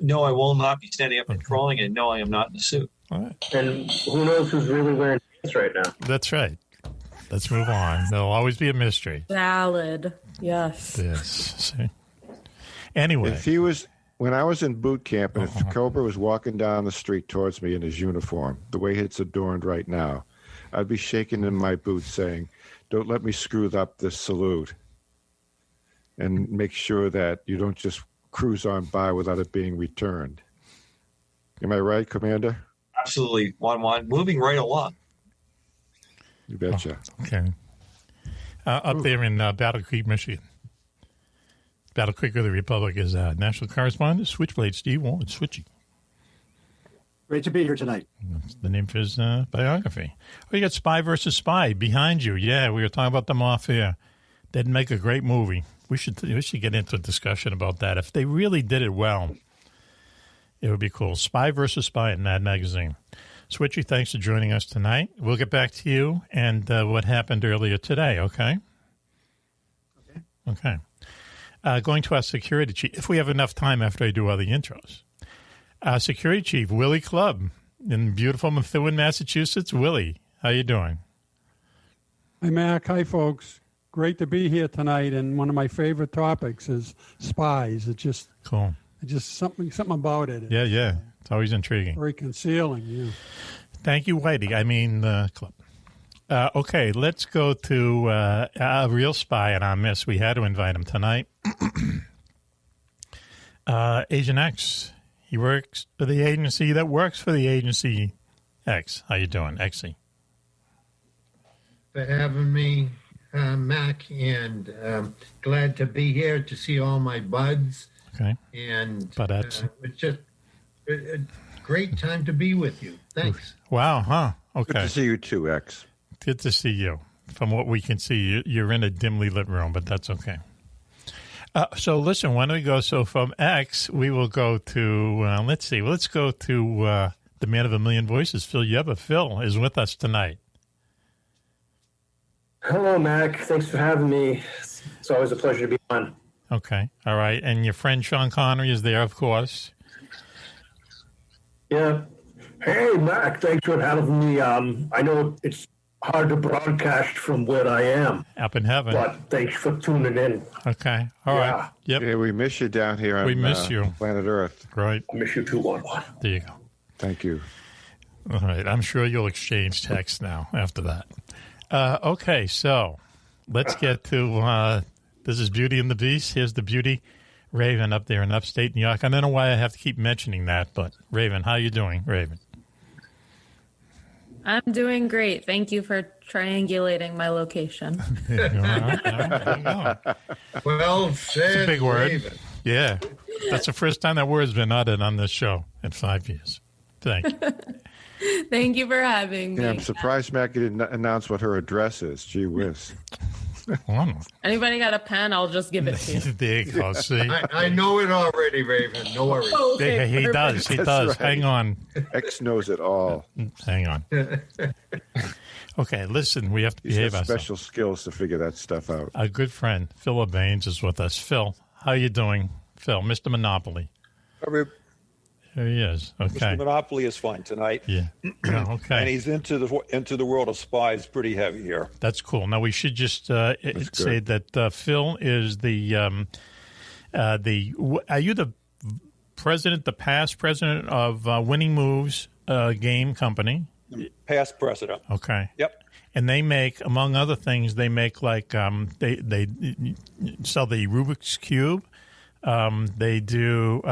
No, I will not be standing up and trolling, and no, I am not in a suit. All right. And who knows who's really wearing pants right now? That's right. Let's move on. There'll always be a mystery. Valid. Yes. Yes. See? Anyway. If he was, when I was in boot camp and if Cobra was walking down the street towards me in his uniform, the way it's adorned right now, I'd be shaking in my boots saying, don't let me screw up this salute. And make sure that you don't just cruise on by without it being returned. Am I right, Commander? Absolutely. Juan-Juan, moving right along. You betcha. Okay. Up there in Battle Creek, Michigan. Battle Creek of the Republic is national correspondent, Switchblade Steve Warren. Switchy. Great to be here tonight. That's the name for his biography. Oh, you got Spy versus Spy behind you. Yeah, we were talking about them off here. They'd make a great movie. We should get into a discussion about that. If they really did it well, it would be cool. Spy versus Spy in Mad Magazine. Switchy, thanks for joining us tonight. We'll get back to you and what happened earlier today, okay? Okay. Going to our security chief, if we have enough time after I do all the intros. Security Chief Willie Clubb in beautiful Methuen, Massachusetts. Willie, how you doing? Hi, Mac. Hi, folks. Great to be here tonight, and one of my favorite topics is spies. It's just cool. It's just something about it. Yeah. It's always intriguing. Very concealing, yeah. Thank you, Whitey. I mean, Club. Okay, let's go to a real spy in our midst. We had to invite him tonight. Agent X. He works for the agency that works for the agency X. How you doing, Xy? For having me, Mac, and glad to be here to see all my buds. Okay. And Budettes. it's just a great time to be with you. Thanks. Wow, huh? Okay. Good to see you too, X. Good to see you. From what we can see, you're in a dimly lit room, but that's okay. So listen, why don't we go? So from X, we will go to, let's see, let's go to the man of a million voices, Phil Yebba. Phil is with us tonight. Hello, Mac. Thanks for having me. It's always a pleasure to be on. Okay. All right. And your friend Sean Connery is there, of course. Yeah. Hey, Mac. Thanks for having me. I know it's hard to broadcast from where I am. Up in heaven. But thanks for tuning in. Okay. All right. Yep. Yeah, we miss you down here on we miss you. Planet Earth. Right. I miss you too, Juan-Juan. There you go. Thank you. All right. I'm sure you'll exchange texts now after that. Okay. So let's get to this is Beauty and the Beast. Here's the Beauty, Raven, up there in upstate New York. I don't know why I have to keep mentioning that, but Raven, how you doing, Raven? I'm doing great. Thank you for triangulating my location. Well said. It's a big word. Raven. Yeah. That's the first time that word's been uttered on this show in 5 years. Thank you. Thank you for having me. Yeah, I'm surprised Mackie didn't announce what her address is. Gee whiz. Anybody got a pen? I'll just give it to you. There you go. See? I know it already, Raven. No worries. Okay, he does. He That's does. right. Hang on. X knows it all. Hang on. Okay, listen, we have to He's behave got ourselves. special skills to figure that stuff out. Our good friend, Phil Orbanes, is with us. Phil, how you doing? Phil, Mr. Monopoly. There he is. Okay. Mr. Monopoly is fine tonight. Yeah. Yeah, okay. And he's into the world of spies pretty heavy here. That's cool. Now we should just say that Phil is the are you the president, the past president of Winning Moves game company? Past president. Okay. Yep. And they make, among other things, they make like they sell the Rubik's Cube. They do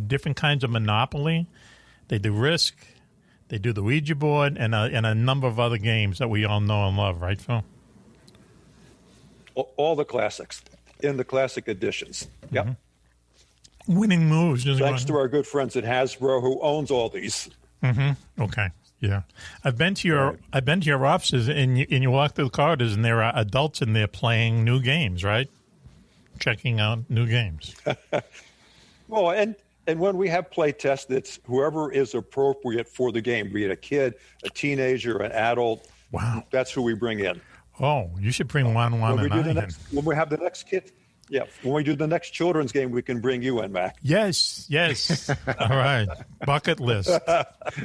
different kinds of Monopoly. They do Risk. They do the Ouija board and a number of other games that we all know and love, right, Phil? All the classics in the classic editions. Yep. Mm-hmm. Winning Moves. Thanks to our good friends at Hasbro who owns all these. Mm-hmm. Okay. Yeah, I've been to your offices and you walk through the corridors and there are adults in there playing new games, right? Checking out new games. Well, and when we have play tests, it's whoever is appropriate for the game, be it a kid, a teenager, an adult. Wow, that's who we bring in. Oh, you should bring Juan-Juan and I in. When we have the next kid. Yeah, when we do the next children's game, we can bring you in, Mac. Yes. All right. Bucket list.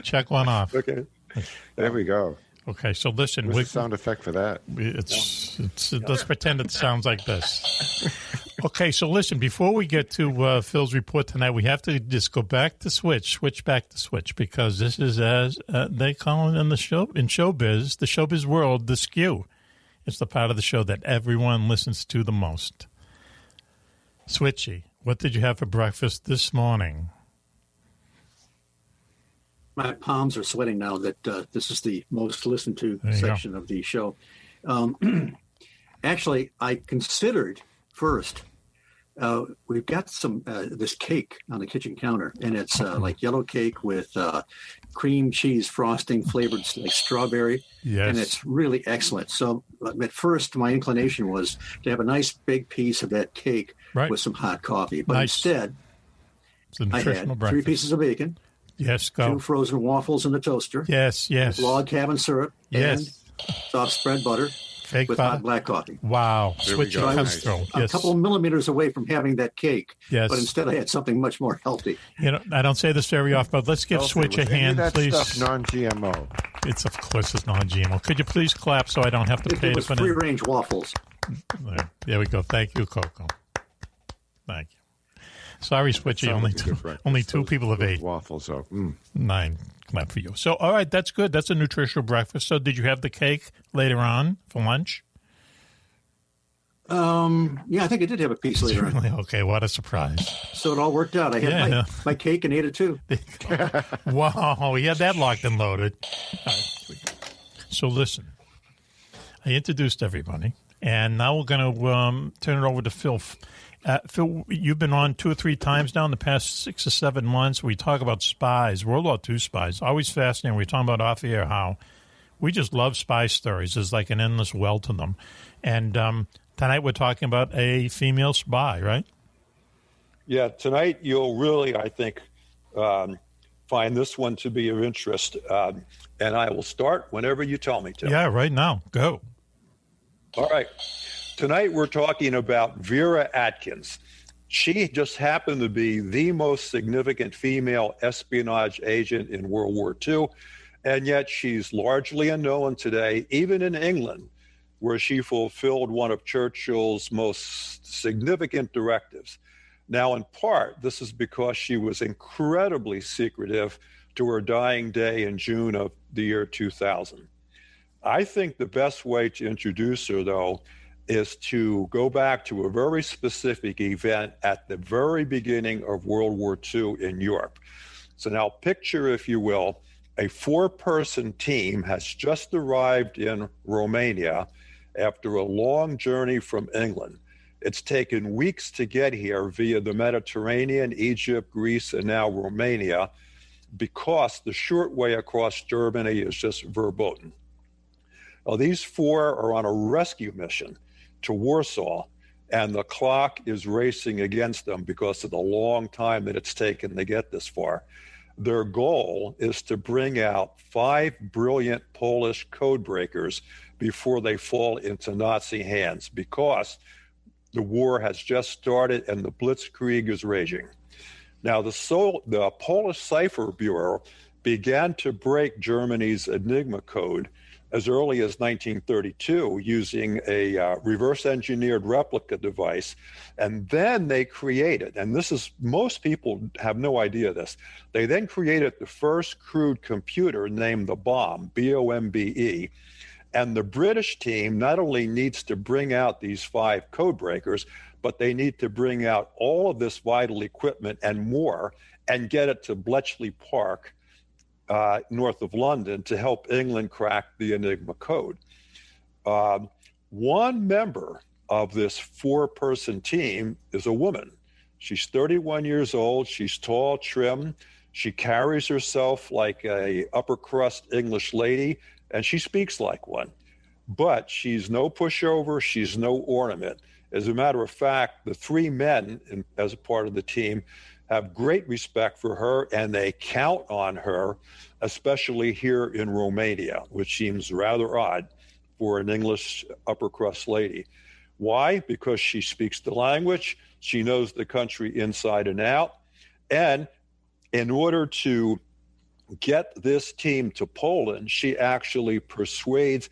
Check one off. Okay. There we go. Okay, so listen. What's the sound effect for that? Let's pretend it sounds like this. Okay, so listen, before we get to Phil's report tonight, we have to just go back to switch back to switch, because this is, as they call it in showbiz, the showbiz world, the skew. It's the part of the show that everyone listens to the most. Switchy, what did you have for breakfast this morning? My palms are sweating now that this is the most listened to section of the show. Actually, I considered first, we've got some this cake on the kitchen counter, and it's like yellow cake with cream cheese frosting flavored like strawberry. Yes. And it's really excellent. So at first, my inclination was to have a nice big piece of that cake with some hot coffee. But instead, I had 3 pieces of bacon. Yes, go. 2 frozen waffles in the toaster. Yes. With log cabin syrup. Yes. And soft spread butter. Fake with hot black coffee. Wow. Switch comes through. A couple of millimeters away from having that cake. Yes. But instead I had something much more healthy. You know, I don't say this very often, but let's give Switch a hand, please. Stuff non-GMO. It's, of course, it's non-GMO. Could you please clap so I don't have to pay to put in? Free-range waffles. There we go. Thank you, Coco. Thank you. Sorry, Switchy. Only two people have ate. Waffles, 9. Glad for you. So, all right, that's good. That's a nutritional breakfast. So, did you have the cake later on for lunch? Yeah, I think I did have a piece later on. Okay, what a surprise. So it all worked out. I had my cake and ate it too. Wow, he had that locked and loaded. All right. So listen, I introduced everybody, and now we're going to turn it over to Phil. Phil, you've been on 2 or 3 times now in the past 6 or 7 months. We talk about spies, World War II spies. Always fascinating. We're talking about off the air how we just love spy stories. There's like an endless well to them. And tonight we're talking about a female spy, right? Yeah, tonight you'll really, I think, find this one to be of interest. And I will start whenever you tell me to. Yeah, right now. Go. All right. Tonight we're talking about Vera Atkins. She just happened to be the most significant female espionage agent in World War II, and yet she's largely unknown today, even in England, where she fulfilled one of Churchill's most significant directives. Now, in part, this is because she was incredibly secretive to her dying day in June of the year 2000. I think the best way to introduce her, though, is to go back to a very specific event at the very beginning of World War II in Europe. So now picture, if you will, a 4-person team has just arrived in Romania after a long journey from England. It's taken weeks to get here via the Mediterranean, Egypt, Greece, and now Romania, because the short way across Germany is just verboten. Now, these 4 are on a rescue mission to Warsaw, and the clock is racing against them because of the long time that it's taken to get this far. Their goal is to bring out 5 brilliant Polish code breakers before they fall into Nazi hands, because the war has just started and the blitzkrieg is raging. Now, the Polish Cipher Bureau began to break Germany's Enigma code as early as 1932 using a reverse-engineered replica device. And then they created, and this is, most people have no idea this, they then created the first crude computer named the bombe, B-O-M-B-E. And the British team not only needs to bring out these 5 code breakers, but they need to bring out all of this vital equipment and more and get it to Bletchley Park, north of London, to help England crack the Enigma code. One member of this 4-person team is a woman. She's 31 years old. She's tall, trim. She carries herself like a upper crust English lady, and she speaks like one. But she's no pushover. She's no ornament. As a matter of fact, the 3 men as a part of the team have great respect for her, and they count on her, especially here in Romania, which seems rather odd for an English upper crust lady. Why? Because she speaks the language, she knows the country inside and out, and in order to get this team to Poland, she actually persuades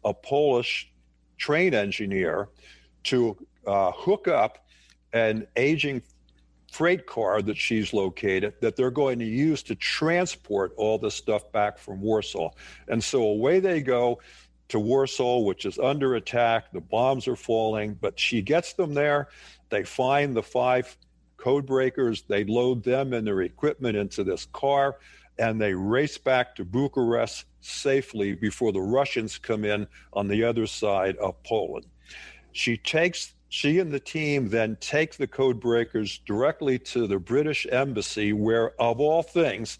a Polish train engineer to hook up an aging freight car that she's located that they're going to use to transport all this stuff back from Warsaw. And so away they go to Warsaw, which is under attack. The bombs are falling, but she gets them there. They find the 5 code breakers. They load them and their equipment into this car, and they race back to Bucharest safely before the Russians come in on the other side of Poland. She and the team then take the code breakers directly to the British embassy, where, of all things,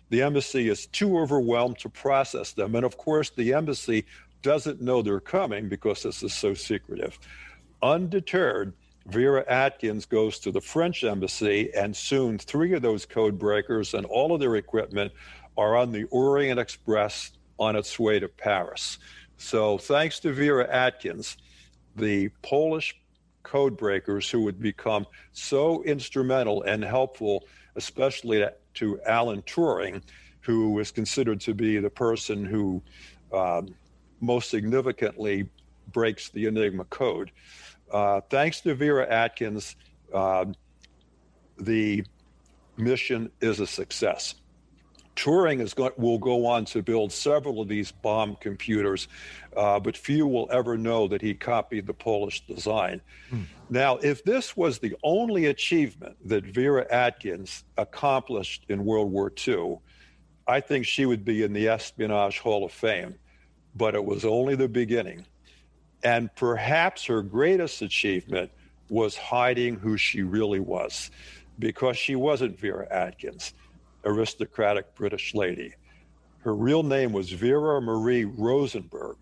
the embassy is too overwhelmed to process them. And of course, the embassy doesn't know they're coming because this is so secretive. Undeterred, Vera Atkins goes to the French embassy, and soon 3 of those code breakers and all of their equipment are on the Orient Express on its way to Paris. So thanks to Vera Atkins, the Polish code breakers, who would become so instrumental and helpful, especially to Alan Turing, who is considered to be the person who most significantly breaks the Enigma code. Thanks to Vera Atkins, the mission is a success. Turing will go on to build several of these bomb computers, but few will ever know that he copied the Polish design. Now, if this was the only achievement that Vera Atkins accomplished in World War II, I think she would be in the Espionage Hall of Fame, but it was only the beginning. And perhaps her greatest achievement was hiding who she really was, because she wasn't Vera Atkins, aristocratic British lady. Her real name was Vera Marie Rosenberg.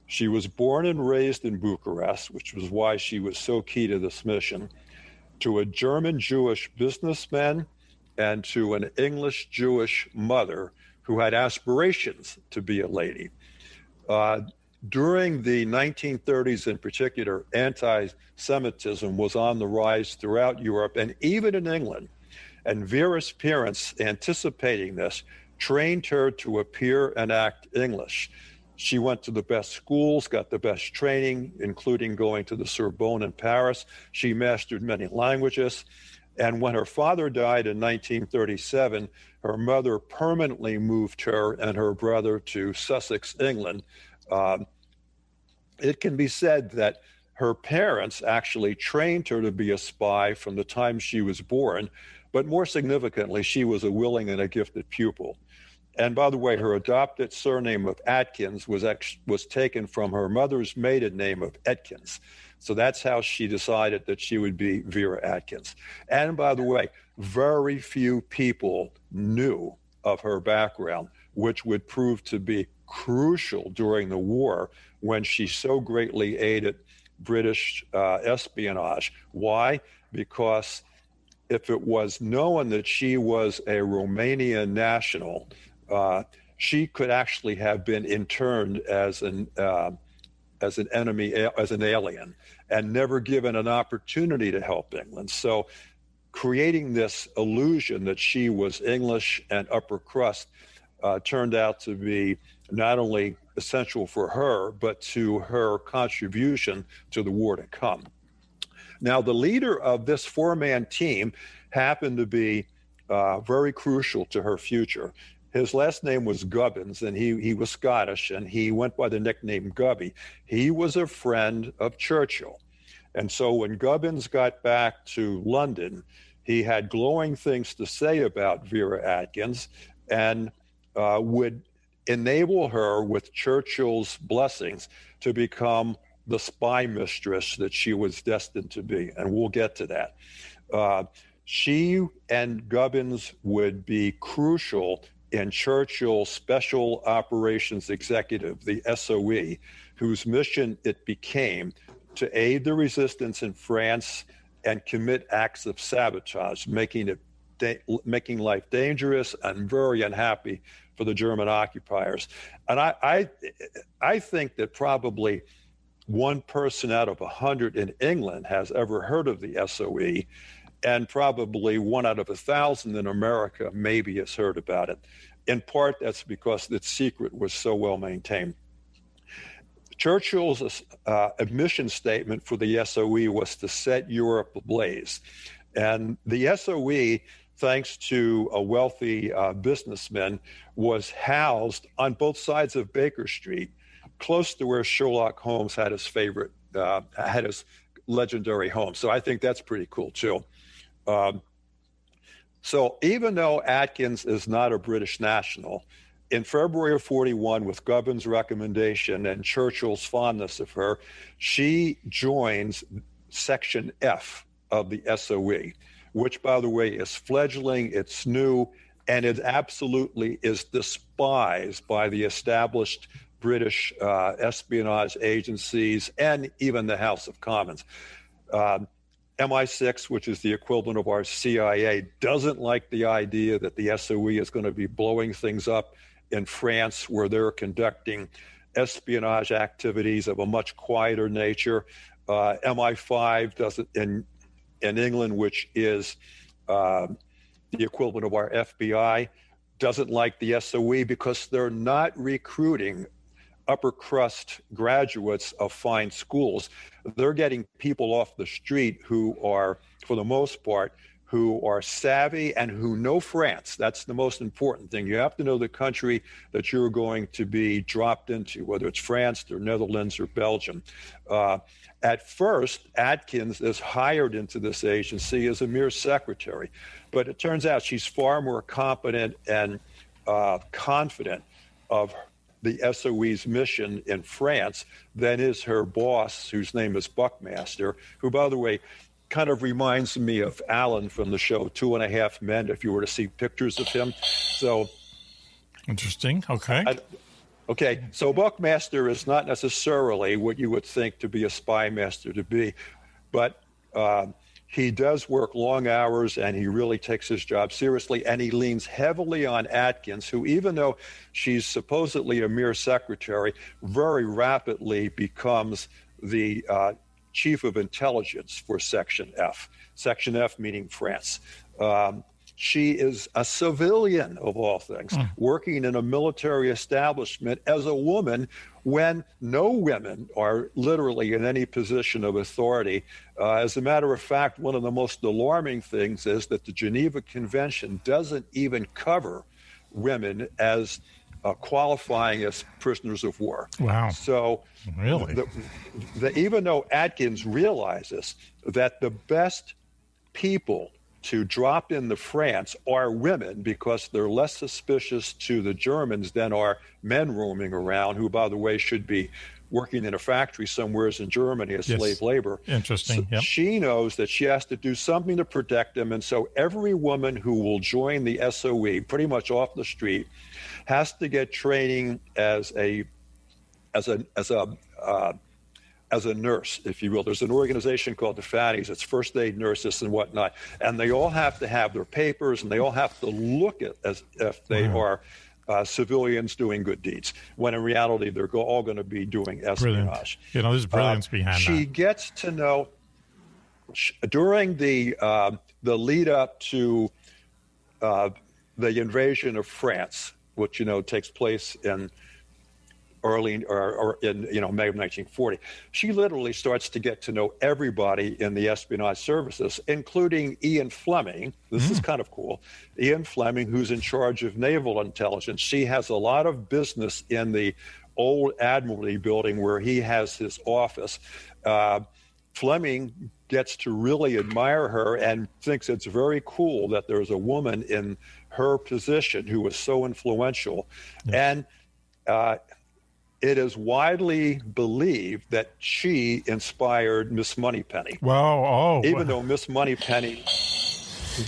She was born and raised in Bucharest, which was why she was so key to this mission, to a German Jewish businessman and to an English Jewish mother who had aspirations to be a lady. During the 1930s in particular, anti-Semitism was on the rise throughout Europe and even in England. And Vera's parents, anticipating this, trained her to appear and act English. She went to the best schools, got the best training, including going to the Sorbonne in Paris. She mastered many languages. And when her father died in 1937, her mother permanently moved her and her brother to Sussex, England. It can be said that her parents actually trained her to be a spy from the time she was born, but more significantly, she was a willing and a gifted pupil. And by the way, her adopted surname of Atkins was taken from her mother's maiden name of Atkins. So that's how she decided that she would be Vera Atkins. And by the way, very few people knew of her background, which would prove to be crucial during the war when she so greatly aided British espionage. Why? Because if it was known that she was a Romanian national, she could actually have been interned as an enemy, as an alien, and never given an opportunity to help England. So creating this illusion that she was English and upper crust turned out to be not only essential for her, but to her contribution to the war to come. Now, the leader of this four-man team happened to be very crucial to her future. His last name was Gubbins, and he was Scottish, and he went by the nickname Gubby. He was a friend of Churchill. And so when Gubbins got back to London, he had glowing things to say about Vera Atkins and would enable her, with Churchill's blessings, to become the spy mistress that she was destined to be. And we'll get to that. She and Gubbins would be crucial in Churchill's Special Operations Executive, the SOE, whose mission it became to aid the resistance in France and commit acts of sabotage, making life dangerous and very unhappy for the German occupiers. And I think that probably one person out of 100 in England has ever heard of the SOE, and probably 1 out of 1,000 in America maybe has heard about it. In part, that's because its secret was so well maintained. Churchill's mission statement for the SOE was to set Europe ablaze. And the SOE, thanks to a wealthy businessman, was housed on both sides of Baker Street, close to where Sherlock Holmes had his legendary home. So I think that's pretty cool too. So even though Atkins is not a British national, in February of 41, with Gubbins' recommendation and Churchill's fondness of her, she joins Section F of the SOE, which, by the way, is fledgling, it's new, and it absolutely is despised by the established British espionage agencies and even the House of Commons. MI6, which is the equivalent of our CIA, doesn't like the idea that the SOE is going to be blowing things up in France, where they're conducting espionage activities of a much quieter nature. MI5 doesn't, in England, which is the equivalent of our FBI, doesn't like the SOE because they're not recruiting upper crust graduates of fine schools. They're getting people off the street who are, for the most part, who are savvy and who know France. That's the most important thing. You have to know the country that you're going to be dropped into, whether it's France or Netherlands or Belgium. At first, Atkins is hired into this agency as a mere secretary, but it turns out she's far more competent and confident of the SOE's mission in France than is her boss, whose name is Buckmaster, who, by the way, kind of reminds me of Alan from the show 2.5 Men, if you were to see pictures of him. So interesting. Okay. Okay, so Buckmaster is not necessarily what you would think to be a spy master to be, but he does work long hours and he really takes his job seriously, and he leans heavily on Atkins, who, even though she's supposedly a mere secretary, very rapidly becomes the chief of intelligence for Section F. Section F meaning France. She is a civilian, of all things, working in a military establishment as a woman when no women are literally in any position of authority. As a matter of fact, one of the most alarming things is that the Geneva Convention doesn't even cover women as qualifying as prisoners of war. Wow. So really, even though Atkins realizes that the best people to drop into France are women because they're less suspicious to the Germans than are men roaming around, who, by the way, should be working in a factory somewhere in Germany as slave labor. Interesting. So she knows that she has to do something to protect them, and so every woman who will join the SOE, pretty much off the street, has to get training as a nurse, if you will. There's an organization called the Fatties. It's first aid nurses and whatnot. And they all have to have their papers, and they all have to look at as if they are civilians doing good deeds, when in reality they're all going to be doing espionage. Brilliant. There's brilliance behind that. She gets to know, during the lead up to the invasion of France, which, takes place in early or in May of 1940, she literally starts to get to know everybody in the espionage services, including Ian Fleming. This is kind of cool. Ian Fleming, who's in charge of naval intelligence. She has a lot of business in the old Admiralty building where he has his office. Fleming gets to really admire her and thinks it's very cool that there's a woman in her position who was so influential. And it is widely believed that she inspired Miss Moneypenny. Wow! Even though Miss Moneypenny,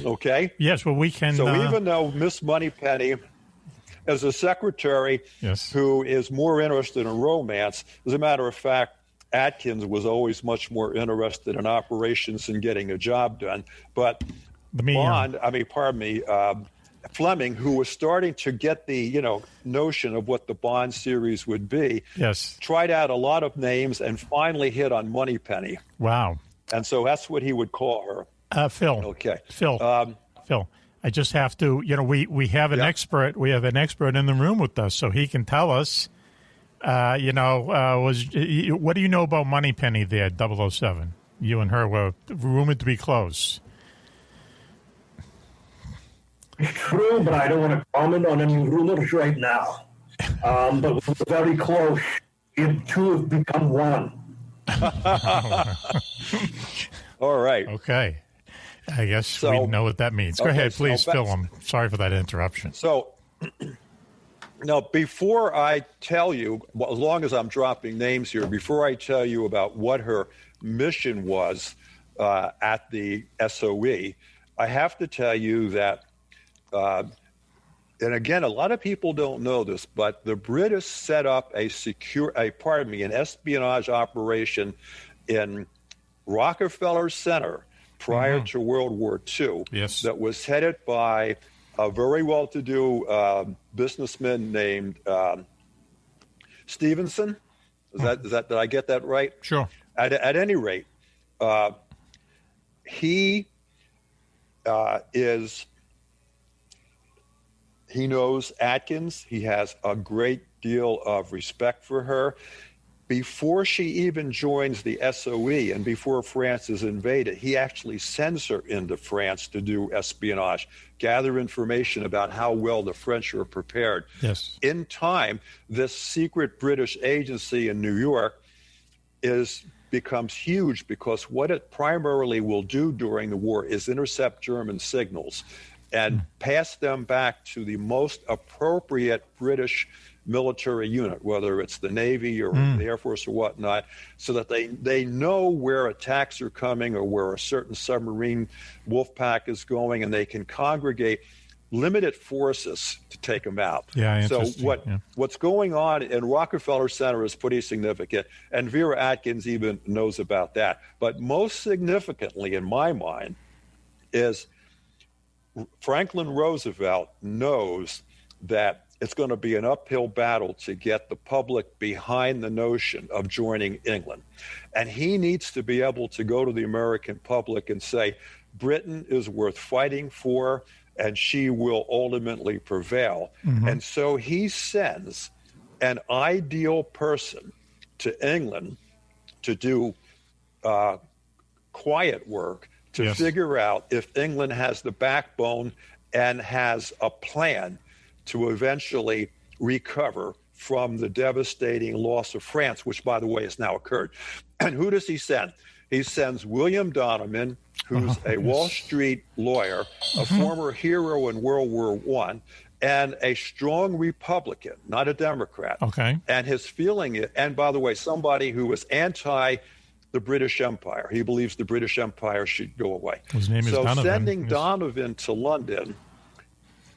okay? Yes, well, we can. So even though Miss Moneypenny, as a secretary, who is more interested in romance, as a matter of fact, Atkins was always much more interested in operations and getting a job done. But Fleming, who was starting to get the notion of what the Bond series would be, tried out a lot of names and finally hit on Moneypenny. Wow! And so that's what he would call her. Phil. Okay. Phil. Phil. I just have to. We have an expert. We have an expert in the room with us, so he can tell us. What do you know about Moneypenny there, 007? You and her were rumored to be close. It's true, but I don't want to comment on any rumors right now. But we're very close. You two have become one. All right. Okay. I guess we know what that means. Go ahead, please, Phil. I'm sorry for that interruption. So, now, before I tell you, as long as I'm dropping names here, before I tell you about what her mission was at the SOE, I have to tell you that and again, a lot of people don't know this, but the British set up an espionage operation in Rockefeller Center prior to World War II. That was headed by a very well-to-do businessman named Stevenson. Did I get that right? Sure. At any rate, he knows Atkins. He has a great deal of respect for her. before she even joins the SOE and before France is invaded, he actually sends her into France to do espionage, gather information about how well the French are prepared. Yes. In time, this secret British agency in New York becomes huge, because what it primarily will do during the war is intercept German signals and pass them back to the most appropriate British military unit, whether it's the Navy or the Air Force or whatnot, so that they know where attacks are coming or where a certain submarine wolf pack is going, and they can congregate limited forces to take them out. Yeah, so interesting. what's going on in Rockefeller Center is pretty significant, and Vera Atkins even knows about that. But most significantly, in my mind, is Franklin Roosevelt knows that it's going to be an uphill battle to get the public behind the notion of joining England. And he needs to be able to go to the American public and say, Britain is worth fighting for, and she will ultimately prevail. And so he sends an ideal person to England to do quiet work, to figure out if England has the backbone and has a plan to eventually recover from the devastating loss of France, which, by the way, has now occurred. And who does he send? He sends William Donovan, who's a Wall Street lawyer, a former hero in World War I, and a strong Republican, not a Democrat. Okay. And his feeling, and by the way, somebody who was anti the British Empire. He believes the British Empire should go away. His name is Donovan. So sending Donovan to London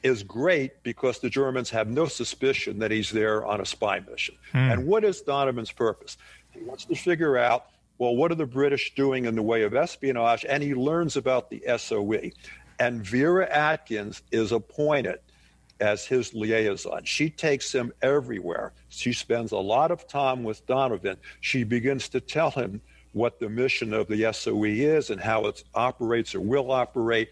is great, because the Germans have no suspicion that he's there on a spy mission. And what is Donovan's purpose? He wants to figure out, well, what are the British doing in the way of espionage? And he learns about the SOE. And Vera Atkins is appointed as his liaison. She takes him everywhere. She spends a lot of time with Donovan. She begins to tell him what the mission of the SOE is and how it operates or will operate.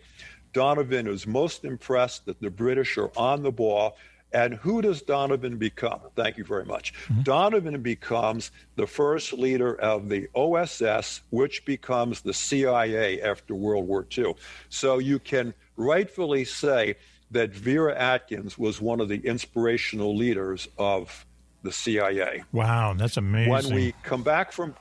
Donovan is most impressed that the British are on the ball. And who does Donovan become? Thank you very much. Donovan becomes the first leader of the OSS, which becomes the CIA after World War II. So you can rightfully say that Vera Atkins was one of the inspirational leaders of the CIA. Wow, that's amazing. When we come back from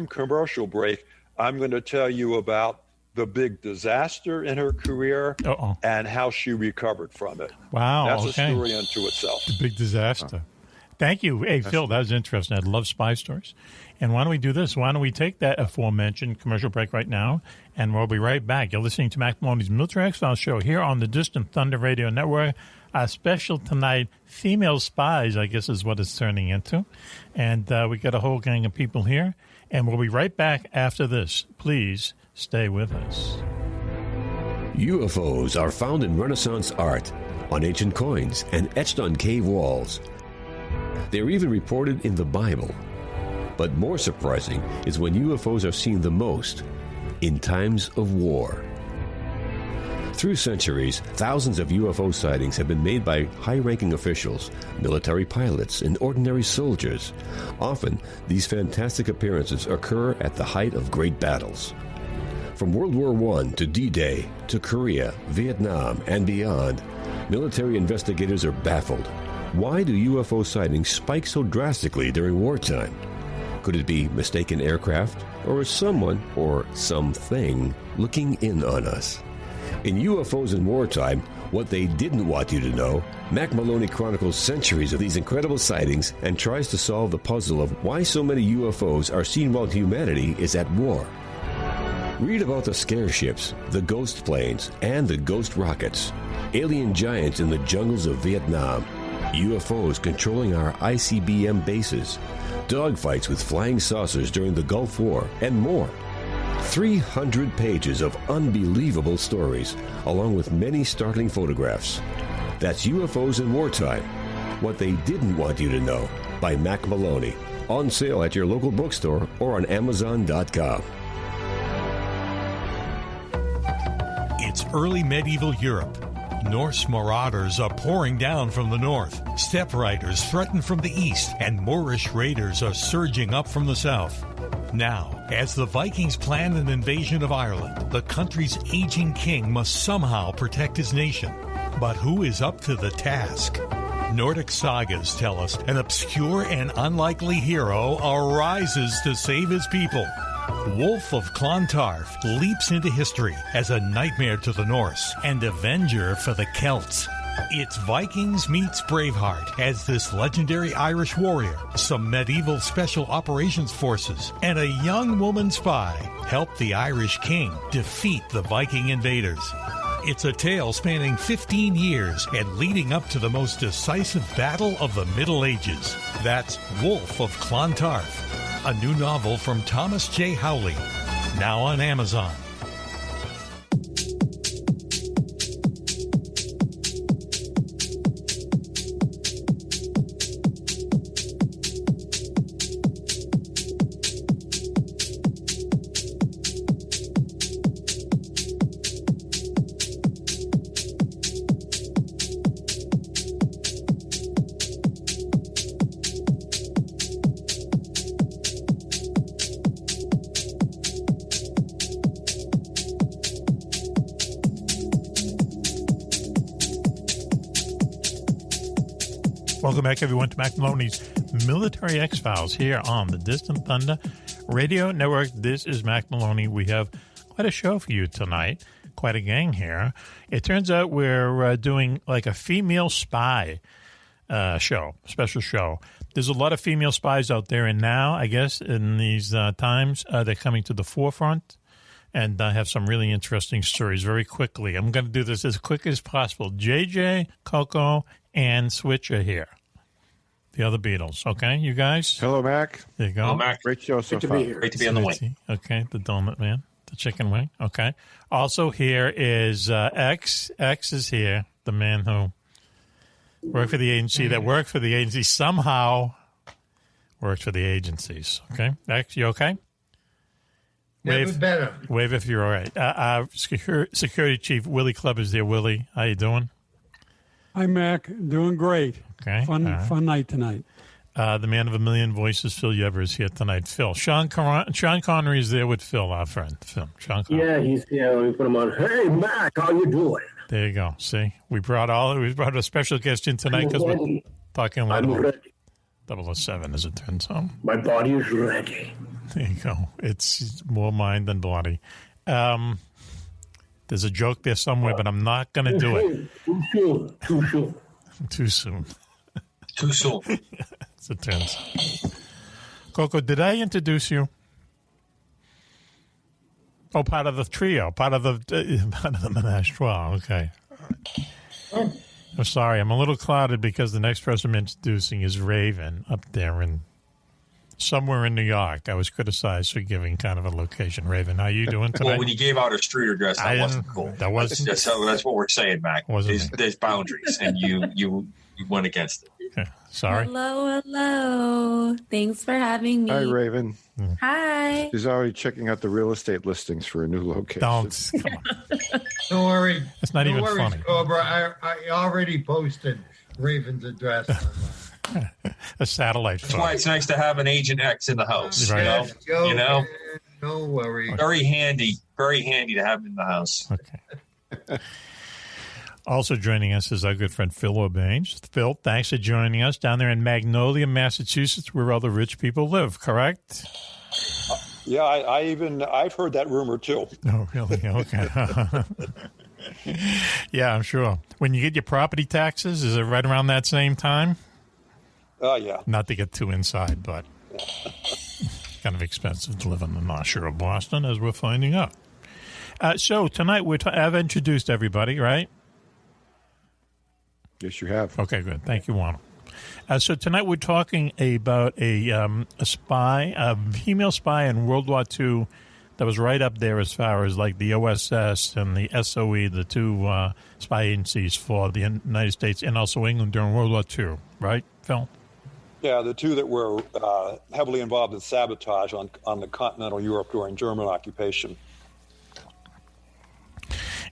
commercial break, I'm going to tell you about the big disaster in her career and how she recovered from it. Wow. That's a story unto itself. The big disaster. Thank you. Hey, Phil, that was interesting. I love spy stories. And why don't we do this? Why don't we take that aforementioned commercial break right now, and we'll be right back. You're listening to Mack Maloney's Military X-Files show here on the Distant Thunder Radio Network. Our special tonight, female spies, I guess is what it's turning into. And we got a whole gang of people here. And we'll be right back after this. Please stay with us. UFOs are found in Renaissance art, on ancient coins, and etched on cave walls. They're even reported in the Bible. But more surprising is when UFOs are seen the most in times of war. Through centuries, thousands of UFO sightings have been made by high-ranking officials, military pilots, and ordinary soldiers. Often, these fantastic appearances occur at the height of great battles. From World War I to D-Day to Korea, Vietnam, and beyond, military investigators are baffled. Why do UFO sightings spike so drastically during wartime? Could it be mistaken aircraft, or is someone or something looking in on us? In UFOs in Wartime, What They Didn't Want You to Know, Mack Maloney chronicles centuries of these incredible sightings and tries to solve the puzzle of why so many UFOs are seen while humanity is at war. Read about the scare ships, the ghost planes, and the ghost rockets, alien giants in the jungles of Vietnam, UFOs controlling our ICBM bases, dogfights with flying saucers during the Gulf War, and more. 300 pages of unbelievable stories, along with many startling photographs. That's UFOs in Wartime, What They Didn't Want You to Know, by Mack Maloney. On sale at your local bookstore or on Amazon.com. It's early medieval Europe. Norse marauders are pouring down from the north. Steppe riders threaten from the east, and Moorish raiders are surging up from the south. Now, as the Vikings plan an invasion of Ireland, the country's aging king must somehow protect his nation. But who is up to the task? Nordic sagas tell us an obscure and unlikely hero arises to save his people. Wolf of Clontarf leaps into history as a nightmare to the Norse and avenger for the Celts. It's Vikings meets Braveheart as this legendary Irish warrior, some medieval special operations forces, and a young woman spy help the Irish king defeat the Viking invaders. It's a tale spanning 15 years and leading up to the most decisive battle of the Middle Ages. That's Wolf of Clontarf, a new novel from Thomas J. Howley, now on Amazon. Welcome back, everyone, to Mack Maloney's Military X-Files here on the Distant Thunder Radio Network. This is Mack Maloney. We have quite a show for you tonight, quite a gang here. It turns out we're doing like a female spy show, special show. There's a lot of female spies out there, and now, I guess, in these times, they're coming to the forefront. And I have some really interesting stories very quickly. I'm going to do this as quick as possible. JJ, Coco, and Switch are here. The other Beatles. Okay, you guys? Hello, Mac. There you go. Hello, Mac. Great show so Good to far. be here. Great to be on the wing. Okay, the donut man. The chicken wing. Okay. Also here is X. X is here. The man who worked for the agency that worked for the agency somehow worked for the agencies. Okay. X, you okay? Never better. Wave if you're all right. Security Chief Willie Clubb is there. Willie, how you doing? Hi, Mac. Doing great. Okay. Fun night tonight. The man of a million voices, Phil Yebba, is here tonight. Phil. Sean Connery is there with Phil, our friend. Phil. Sean Connery. Yeah, he's here. Let me put him on. Hey, Mac, how you doing? There you go. See, we brought a special guest in tonight because we're talking a lot about 007, as it turns out. My body is ready. There you go. It's more mind than body. There's a joke there somewhere, but I'm not going to do it. Too soon. Too soon. Too soon. As it turns out. Coco, did I introduce you? Oh, part of the trio, part of the menage trois. Okay. I'm sorry. I'm a little clouded because the next person I'm introducing is Raven up there in somewhere in New York. I was criticized for giving kind of a location. Raven, how you doing tonight? Well, when you gave out a street address, that wasn't cool. That wasn't. That's what we're saying, Mac. There's boundaries, and you went against it. Okay. Sorry. Hello. Thanks for having me. Hi, Raven. Hi. She's already checking out the real estate listings for a new location. Don't. Come on. Don't worry. It's not even funny. Cobra. I already posted Raven's address online. A satellite. That's why it's nice to have an Agent X in the house. Right. You know? No worries. Very handy to have in the house. Okay. Also joining us is our good friend Phil Orbanes. Phil, thanks for joining us down there in Magnolia, Massachusetts, where all the rich people live, correct? Yeah, I've heard that rumor too. Oh, really? Okay. Yeah, I'm sure. When you get your property taxes, is it right around that same time? Yeah. Not to get too inside, but kind of expensive to live in the North Shore of Boston, as we're finding out. So tonight I've introduced everybody, right? Yes, you have. Okay, good. Thank you, Juan. So tonight we're talking about a spy, a female spy in World War II that was right up there as far as like the OSS and the SOE, the two spy agencies for the United States and also England during World War II, right, Phil? Yeah, the two that were heavily involved in sabotage on the continental Europe during German occupation.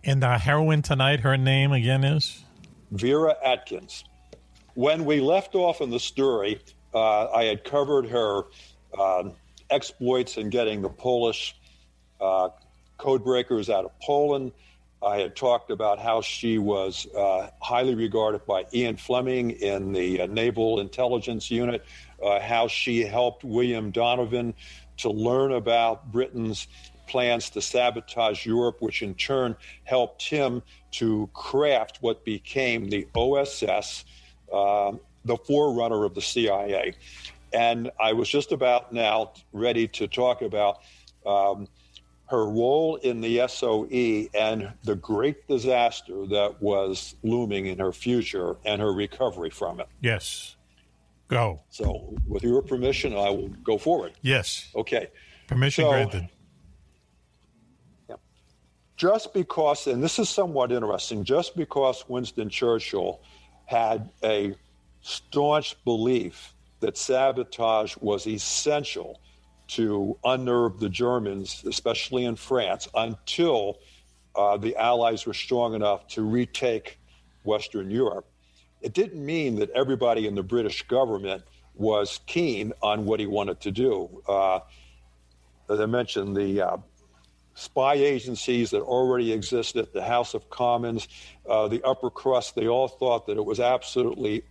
And our heroine tonight, her name again is? Vera Atkins. When we left off in the story, I had covered her exploits in getting the Polish code breakers out of Poland. I had talked about how she was highly regarded by Ian Fleming in the Naval Intelligence Unit, how she helped William Donovan to learn about Britain's plans to sabotage Europe, which in turn helped him to craft what became the OSS, the forerunner of the CIA. And I was just about now ready to talk about her role in the SOE and the great disaster that was looming in her future and her recovery from it. Yes. Go. So with your permission, I will go forward. Yes. Okay. Permission granted. Yeah. Just because, and this is somewhat interesting, just because Winston Churchill had a staunch belief that sabotage was essential to unnerve the Germans, especially in France, until the Allies were strong enough to retake Western Europe. It didn't mean that everybody in the British government was keen on what he wanted to do. As I mentioned, the spy agencies that already existed, the House of Commons, the upper crust, they all thought that it was absolutely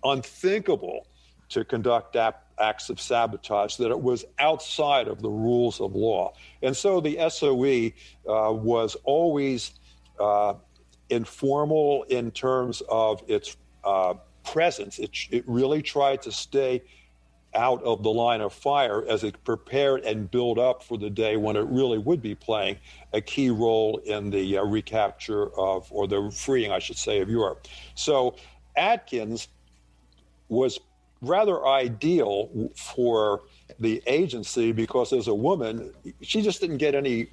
unthinkable to conduct acts of sabotage, that it was outside of the rules of law. And so the SOE was always informal in terms of its presence. It really tried to stay out of the line of fire as it prepared and built up for the day when it really would be playing a key role in the recapture of, or the freeing, I should say, of Europe. So Atkins was rather ideal for the agency because as a woman, she just didn't get any,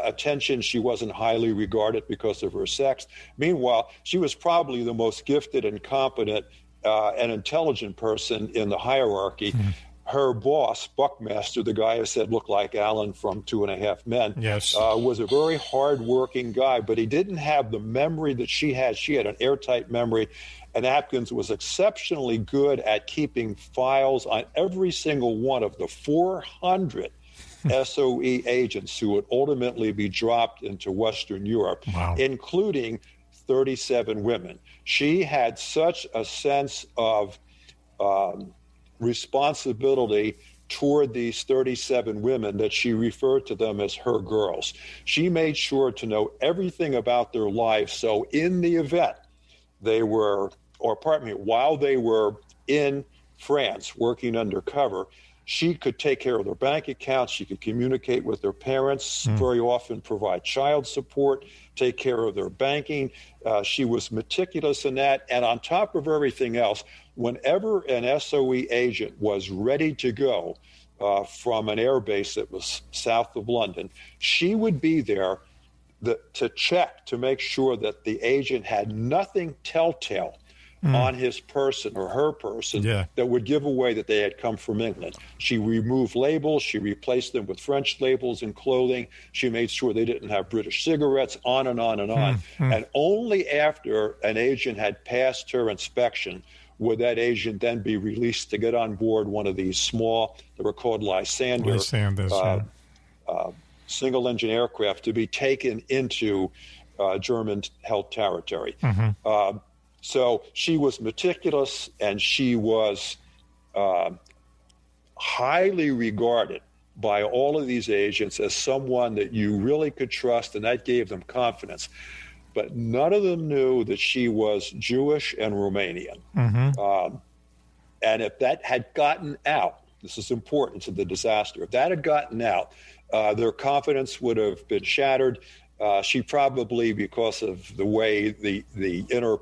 attention. She wasn't highly regarded because of her sex. Meanwhile, she was probably the most gifted and competent and intelligent person in the hierarchy. Mm-hmm. Her boss, Buckmaster, the guy who said looked like Alan from 2.5 Men, yes, was a very hard-working guy, but he didn't have the memory that she had. She had an airtight memory, and Atkins was exceptionally good at keeping files on every single one of the 400 SOE agents who would ultimately be dropped into Western Europe, wow, including 37 women. She had such a sense of responsibility toward these 37 women that she referred to them as her girls. She made sure to know everything about their lives. So in the event they were, while they were in France working undercover, she could take care of their bank accounts. She could communicate with their parents, very often provide child support, take care of their banking. She was meticulous in that. And on top of everything else, whenever an SOE agent was ready to go from an air base that was south of London, she would be there to check to make sure that the agent had nothing telltale on his person or her person that would give away that they had come from England. She removed labels. She replaced them with French labels and clothing. She made sure they didn't have British cigarettes, on and on and on. And only after an agent had passed her inspection would that agent then be released to get on board one of these small, they were called Lysander, single-engine aircraft to be taken into German-held territory. So she was meticulous, and she was highly regarded by all of these agents as someone that you really could trust, and that gave them confidence. But none of them knew that she was Jewish and Romanian. And if that had gotten out, this is important to the disaster, if that had gotten out, their confidence would have been shattered. She probably, because of the way the inner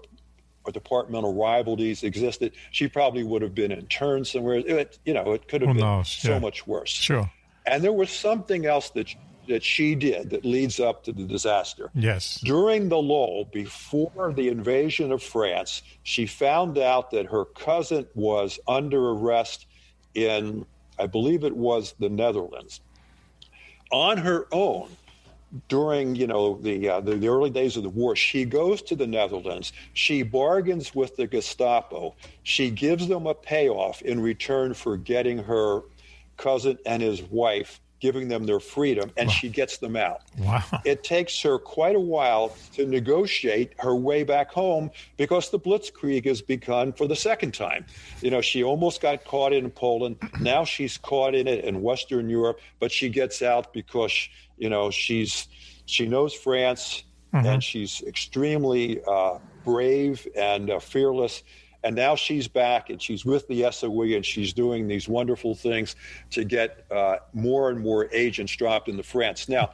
or departmental rivalries existed, she probably would have been interned somewhere. It could have been so much worse. Sure. And there was something else that she did that leads up to the disaster. Yes. During the lull, before the invasion of France, she found out that her cousin was under arrest in, I believe it was the Netherlands. On her own, during the early days of the war, she goes to the Netherlands. She bargains with the Gestapo. She gives them a payoff in return for getting her cousin and his wife, giving them their freedom, and she gets them out. Wow. It takes her quite a while to negotiate her way back home because the Blitzkrieg has begun for the second time. She almost got caught in Poland. Now she's caught in it in Western Europe, but she gets out because, she knows France, and she's extremely brave and fearless. And now she's back, and she's with the SOE, and she's doing these wonderful things to get more and more agents dropped into France. Now,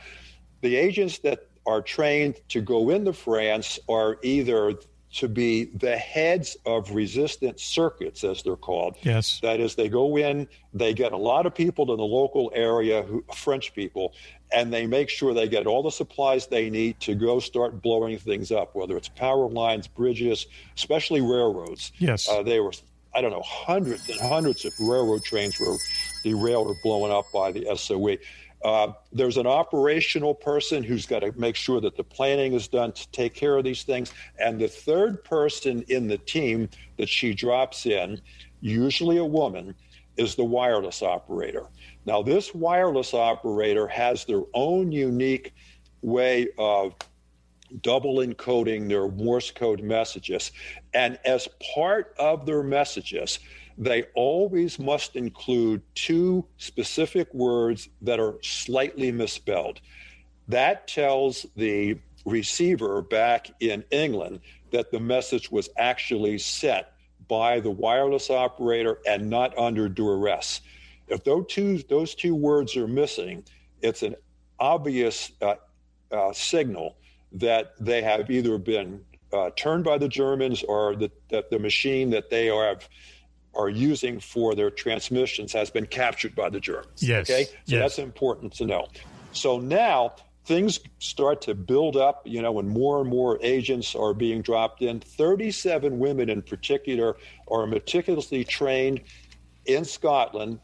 the agents that are trained to go into France are either to be the heads of resistance circuits, as they're called. Yes. That is, they go in, they get a lot of people in the local area, French people, and they make sure they get all the supplies they need to go start blowing things up, whether it's power lines, bridges, especially railroads. Yes. They were, hundreds and hundreds of railroad trains were derailed or blown up by the SOE. There's an operational person who's got to make sure that the planning is done to take care of these things. And the third person in the team that she drops in, usually a woman, is the wireless operator. Now, this wireless operator has their own unique way of double encoding their Morse code messages. And as part of their messages, they always must include two specific words that are slightly misspelled. That tells the receiver back in England that the message was actually sent by the wireless operator and not under duress. If those two words are missing, it's an obvious signal that they have either been turned by the Germans or that the machine that they are using for their transmissions has been captured by the Germans. Yes. Okay? So that's important to know. So now things start to build up, and more agents are being dropped in. 37 women in particular are meticulously trained in Scotland,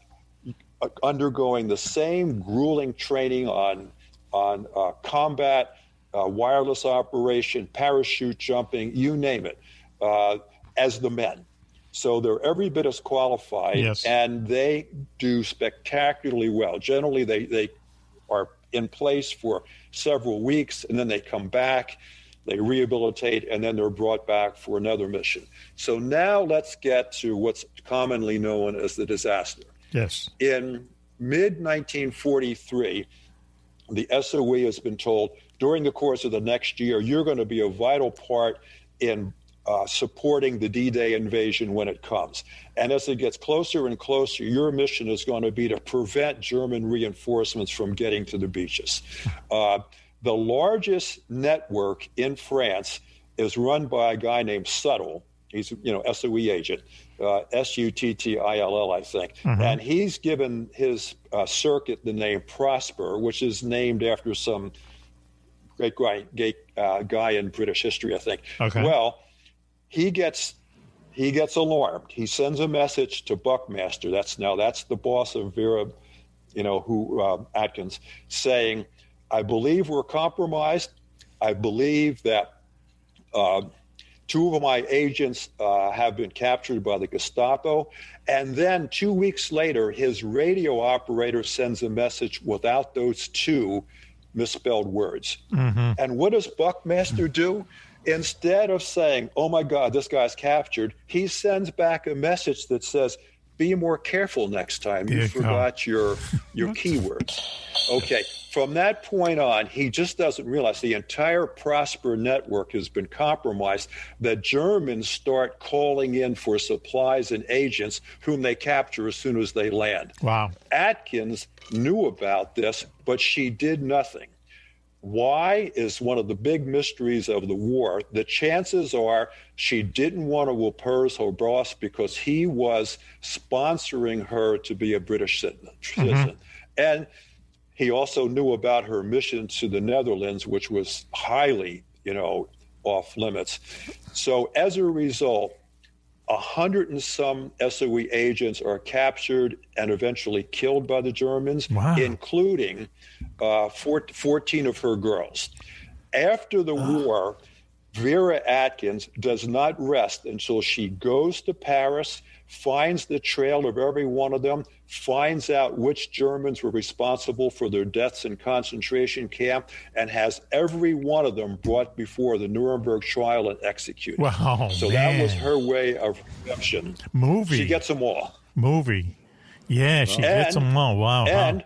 undergoing the same grueling training on combat, wireless operation, parachute jumping, you name it, as the men. So they're every bit as qualified, and they do spectacularly well. Generally, they are in place for several weeks, and then they come back, they rehabilitate, and then they're brought back for another mission. So now let's get to what's commonly known as the disaster. Yes. In mid-1943, the SOE has been told, during the course of the next year, you're going to be a vital part in supporting the D-Day invasion when it comes. And as it gets closer and closer, your mission is going to be to prevent German reinforcements from getting to the beaches. The largest network in France is run by a guy named Suttle. He's, SOE agent, Suttill, I think. And he's given his circuit the name Prosper, which is named after some great guy in British history, I think. Okay. Well, he gets alarmed. He sends a message to Buckmaster. That's the boss of Vera, Atkins, saying, "I believe we're compromised. I believe that two of my agents have been captured by the Gestapo." And then 2 weeks later, his radio operator sends a message without those two misspelled words. And what does Buckmaster do? Instead of saying, "Oh my God, this guy's captured," he sends back a message that says, "Be more careful next time. You forgot your keywords." Okay. From that point on, he just doesn't realize the entire Prosper network has been compromised. The Germans start calling in for supplies and agents whom they capture as soon as they land. Wow. Atkins knew about this, but she did nothing. Why is one of the big mysteries of the war. The chances are she didn't want to oppose her boss because he was sponsoring her to be a British citizen. And he also knew about her mission to the Netherlands, which was highly, off limits. So as a result, 100 and some SOE agents are captured and eventually killed by the Germans, including 14 of her girls. After the war, Vera Atkins does not rest until she goes to Paris, finds the trail of every one of them, finds out which Germans were responsible for their deaths in concentration camp, and has every one of them brought before the Nuremberg trial and executed. Wow, so man. that was her way of redemption. Movie. She gets them all. Movie. Yeah, she gets them all. Wow. And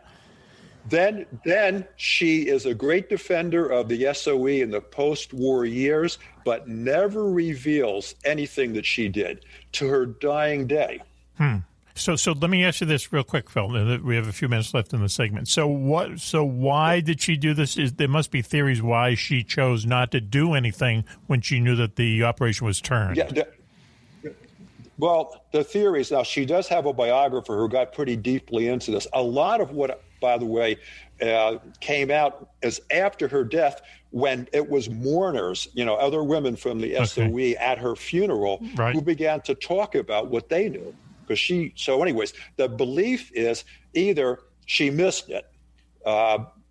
then she is a great defender of the SOE in the post-war years, but never reveals anything that she did to her dying day. So let me ask you this real quick, Phil. We have a few minutes left in the segment. So why did she do this? There must be theories why she chose not to do anything when she knew that the operation was turned. Yeah. Well, the theories, now she does have a biographer who got pretty deeply into this. A lot of what, by the way, came out is after her death, when it was mourners, other women from the SOE at her funeral who began to talk about what they knew. So anyways, the belief is either she missed it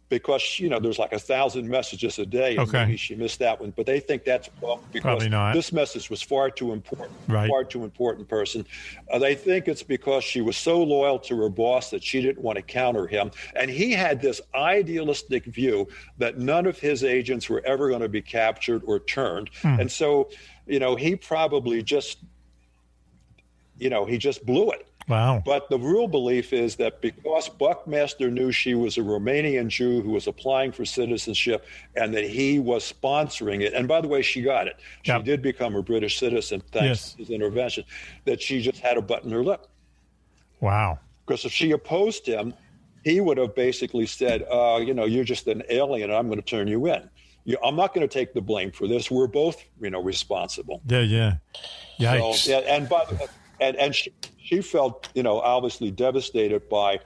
because, there's like 1,000 messages a day, and maybe she missed that one. But they think that's because this message was far too important person. They think it's because she was so loyal to her boss that she didn't want to counter him. And he had this idealistic view that none of his agents were ever going to be captured or turned. And so, he probably just, he just blew it. Wow. But the real belief is that because Buckmaster knew she was a Romanian Jew who was applying for citizenship and that he was sponsoring it, and by the way, she got it. She did become a British citizen thanks to his intervention, that she just had to button her lip. Wow. Because if she opposed him, he would have basically said, you're just an alien and I'm going to turn you in. I'm not going to take the blame for this. We're both, responsible. Yeah. Yikes. So, and by the way, and she felt, obviously devastated by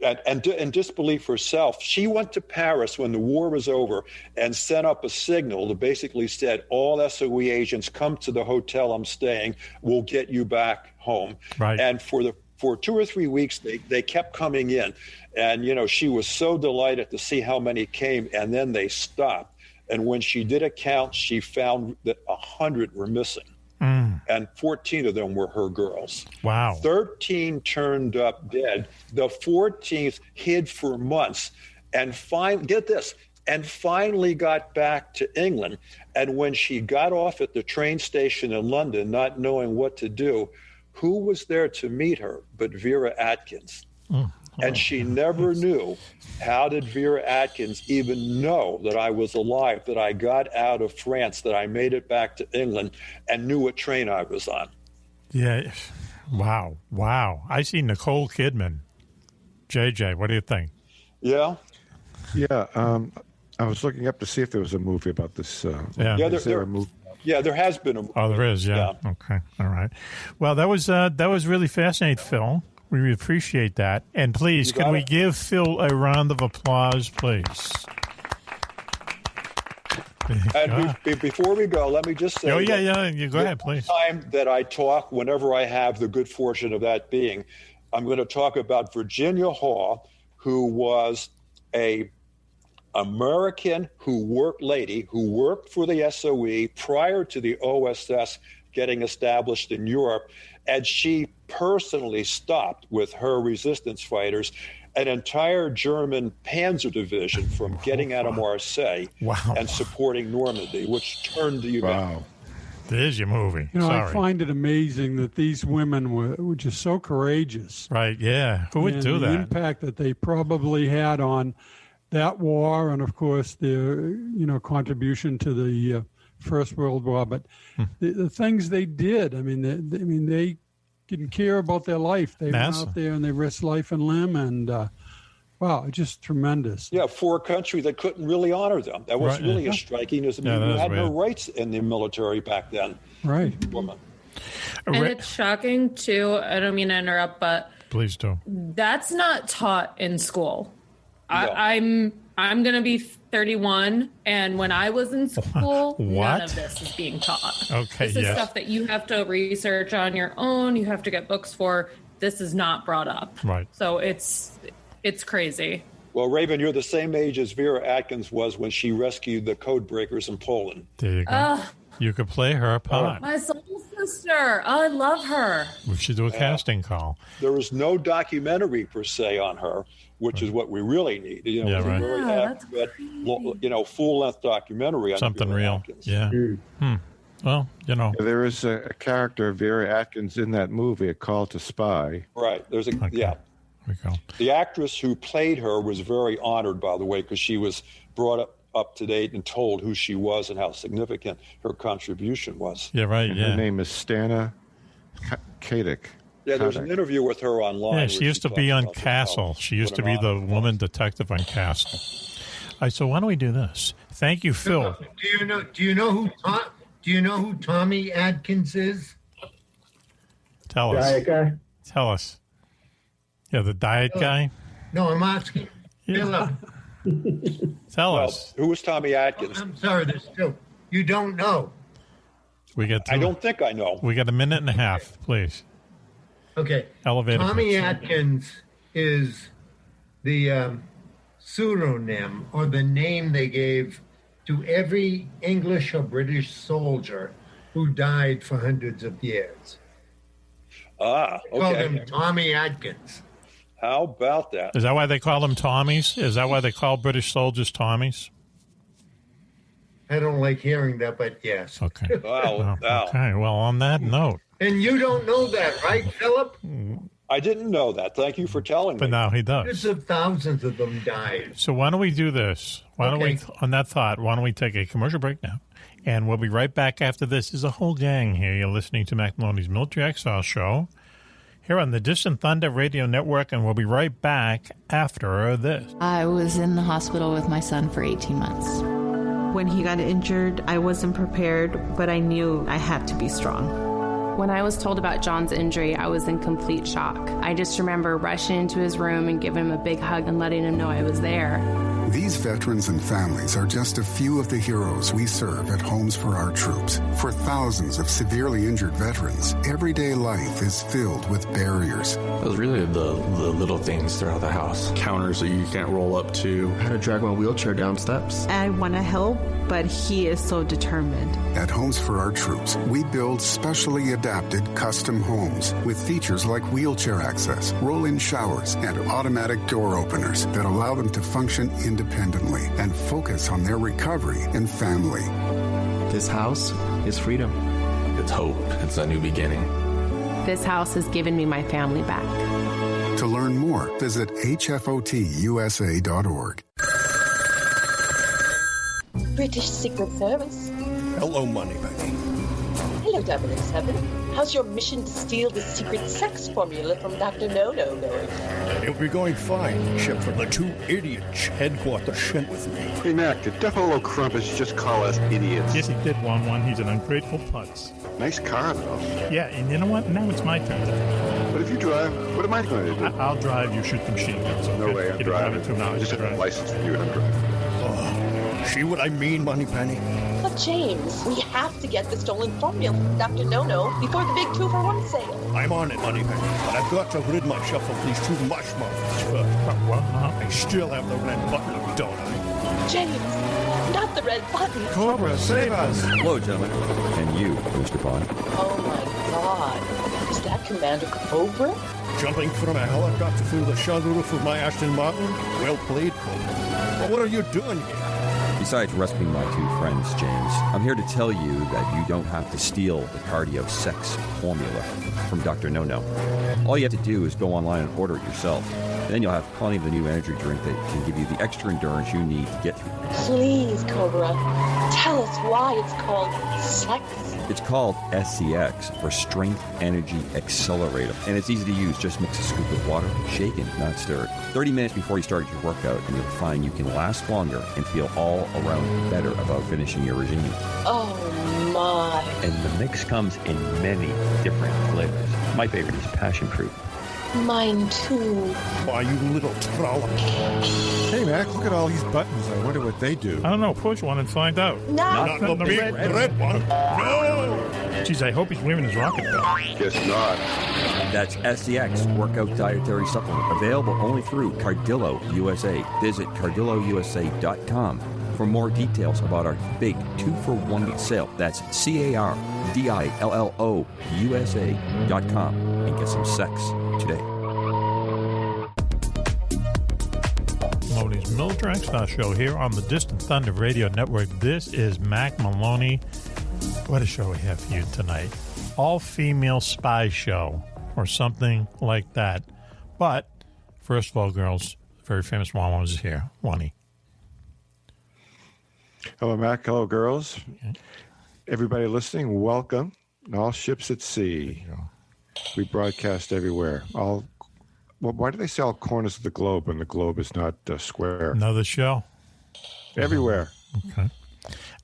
and disbelief herself. She went to Paris when the war was over and sent up a signal that basically said, all SOE agents come to the hotel I'm staying. We'll get you back home. Right. And for 2 or 3 weeks, they kept coming in. And, she was so delighted to see how many came, and then they stopped. And when she did a count, she found that 100 were missing. And 14 of them were her girls. Wow. 13 turned up dead. The 14th hid for months and finally got back to England. And when she got off at the train station in London, not knowing what to do, who was there to meet her but Vera Atkins? And she never knew. How did Vera Atkins even know that I was alive, that I got out of France, that I made it back to England, and knew what train I was on? Yeah. Wow. I see Nicole Kidman. JJ, what do you think? Yeah. Yeah. I was looking up to see if there was a movie about this. There has been a movie. Oh, there is, yeah. Okay. All right. Well, that was really fascinating, Phil. We really appreciate that. And please, can we give Phil a round of applause, please? And before we go, let me just say... You go ahead, please. The time that I talk, whenever I have the good fortune of that being, I'm going to talk about Virginia Hall, who was a American who worked for the SOE prior to the OSS getting established in Europe, and she personally stopped with her resistance fighters an entire German panzer division from getting out of Marseille and supporting Normandy, which turned the event. Wow. There's your movie. I find it amazing that these women were just so courageous. Right, yeah. Who would do that? The impact that they probably had on that war and, of course, their contribution to the First World War. But the things they did, they didn't care about their life. They went out there and they risked life and limb, and wow, just tremendous. Yeah, for a country that couldn't really honor them. That was really a striking. You had no rights in the military back then. Right. Woman. And it's shocking, too. I don't mean to interrupt, but please do. That's not taught in school. No. I'm I'm going to be 31, and when I was in school, none of this is being taught. Okay, this is stuff that you have to research on your own. You have to get books for. This is not brought up. Right. So it's crazy. Well, Raven, you're the same age as Vera Atkins was when she rescued the code breakers in Poland. There you go. You could play her part. My soul sister. Oh, I love her. We should do a casting call. There is no documentary per se on her, which is what we really need. You know, right. a very accurate, full-length documentary on something Vera real. Atkins. Yeah. Well, there is a character, Vera Atkins, in that movie, A Call to Spy. Right. There's a Okay. yeah. There we go. The actress who played her was very honored, by the way, because she was brought up to date and told who she was and how significant her contribution was. Yeah, right. And yeah. her name is Stana Katic. Yeah, there's an interview with her online. Yeah, she used to be on Castle. She used to be the woman detective on Castle. All right, so why don't we do this? Thank you, Phil. Do you know who Tommy Atkins is? Tell us. Diet guy? Tell us. Yeah, the diet guy? No, I'm asking. Philip. Tell us. Who was Tommy Atkins? I'm sorry, there's still. You don't know. I don't think I know. We got a minute and a half, please. Okay. Elevator. Tommy Atkins is the pseudonym or the name they gave to every English or British soldier who died for hundreds of years. Ah, They called okay. him Tommy Atkins. How about that? Is that why they call them Tommies? Is that why they call British soldiers Tommies? I don't like hearing that, but yes. Okay. Wow. Okay. Well, on that note. And you don't know that, right, Philip? I didn't know that. Thank you for telling me. But now he does. Hundreds of thousands of them died. So why don't we do this? Why don't we, on that thought, why don't we take a commercial break now? And we'll be right back after this. There's a whole gang here. You're listening to Mack Maloney's Military Exile Show here on the Distant Thunder Radio Network, and we'll be right back after this. I was in the hospital with my son for 18 months. When he got injured, I wasn't prepared, but I knew I had to be strong. When I was told about John's injury, I was in complete shock. I just remember rushing into his room and giving him a big hug and letting him know I was there. These veterans and families are just a few of the heroes we serve at Homes for Our Troops. For thousands of severely injured veterans, everyday life is filled with barriers. It was really the little things throughout the house. Counters that you can't roll up to. How to drag my wheelchair down steps. I want to help, but he is so determined. At Homes for Our Troops, we build specially adapted custom homes with features like wheelchair access, roll-in showers, and automatic door openers that allow them to function independently and focus on their recovery and family. This house is freedom. It's hope. It's a new beginning. This house has given me my family back. To learn more, visit hfotusa.org. British Secret Service. Hello, Moneypenny. Hello, 007. How's your mission to steal the secret sex formula from Dr. No-No going? It'll be going fine, except for the two idiots headquarters sent with me. Hey, Mac, did Duffalo Crumpets just call us idiots? Yes, he did, Juan-Juan. He's an ungrateful putz. Nice car, though. Yeah, and you know what? Now it's my turn. But if you drive, what am I going to do? I'll drive. You shoot the machine guns. Okay? No way I'm driving. I just have a license for you and I'm driving. Oh, see what I mean, Moneypenny? But James, we have to get the stolen formula from Dr. No-No before the big 2-for-1 sale. I'm on it, Moneypenny. But I've got to rid myself of these two mushmouths first. I still have the red button, don't I? James, not the red button. Cobra, save us. Hello, gentlemen. And you, Mr. Bond. Oh my God. Is that Commander Cobra? Jumping from a helicopter through the sunroof of my Aston Martin? Well played, Cobra. But what are you doing here? Besides rescuing my two friends, James, I'm here to tell you that you don't have to steal the cardio sex formula from Dr. No-No. All you have to do is go online and order it yourself. Then you'll have plenty of the new energy drink that can give you the extra endurance you need to get through. Please, Cobra, tell us why it's called sex. It's called SCX, for Strength Energy Accelerator. And it's easy to use. Just mix a scoop of water, shake it, not stir it. 30 minutes before you start your workout, and you'll find you can last longer and feel all around better about finishing your regime. Oh, my. And the mix comes in many different flavors. My favorite is passion fruit. Mine too. Why, you little trollop. Hey, Mac, look at all these buttons. I wonder what they do. I don't know. Push one and find out. Not the big red one. No! Geez, I hope he's wearing his rocket belt. Guess not. That's SDX Workout Dietary Supplement, available only through Cardillo USA. Visit CardilloUSA.com for more details about our big 2-for-1 sale. That's CARDILLO USA.com and get some sex today. Maloney's Military Lifestyle Show here on the Distant Thunder Radio Network. This is Mack Maloney. What a show we have for you tonight. All-female spy show or something like that. But, first of all, girls, very famous Juan-Juan is here. Juanie. Hello, Mac. Hello, girls. Okay. Everybody listening, welcome. All ships at sea. We broadcast everywhere. Why do they say all corners of the globe when the globe is not square? Another show. Everywhere. Okay.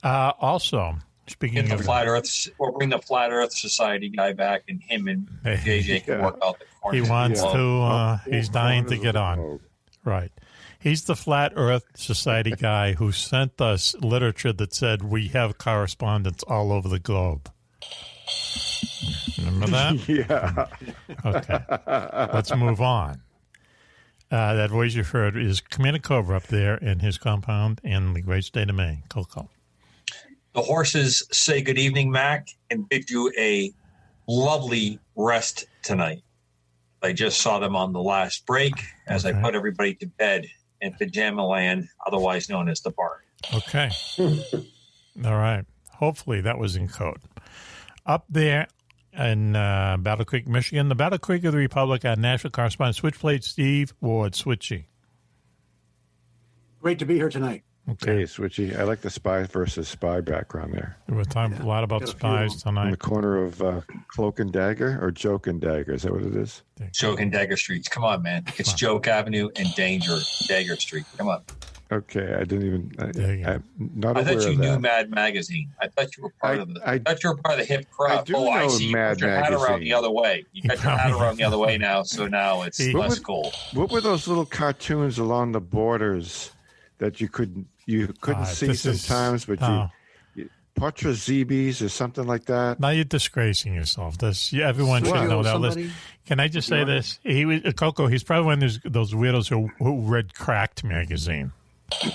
Also, speaking of the Flat Earth, we'll bring the Flat Earth Society guy back, and him and JJ can work out the corners. He wants to. He's dying to get on. Right. He's the Flat Earth Society guy who sent us literature that said we have correspondents all over the globe. Remember that? Yeah. Okay. Let's move on. That voice you heard is Commander Cobra up there in his compound in the great state of Maine. Coco. The horses say good evening, Mac, and bid you a lovely rest tonight. I just saw them on the last break as I put everybody to bed in Pajama Land, otherwise known as the bar. Okay. All right. Hopefully that was in code. Up there in Battle Creek, Michigan, the Battle Creek of the Republic, our national correspondent, Switchblade Steve Ward. Switchy. Great to be here tonight. Okay, Switchy. I like the spy versus spy background there. We're talking a lot about spies tonight. In the corner of Cloak and Dagger or Joke and Dagger. Is that what it is? Joke and Dagger Streets. Come on, man. It's Joke Avenue and Dagger Street. Come on. Okay, I didn't even. I'm not I aware thought you of knew that. Mad Magazine. I thought you were part of the. I thought you were part of the hip crowd. I do know I see. Mad You got your hat around Magazine. the other way. You got your hat around the other way now, so now it's less cool. What were those little cartoons along the borders that you couldn't see sometimes, but you Potrazibis or something like that? Now you're disgracing yourself. Everyone should know that. Listen, can I just say this? He was Coco. He's probably one of those weirdos who read Cracked magazine.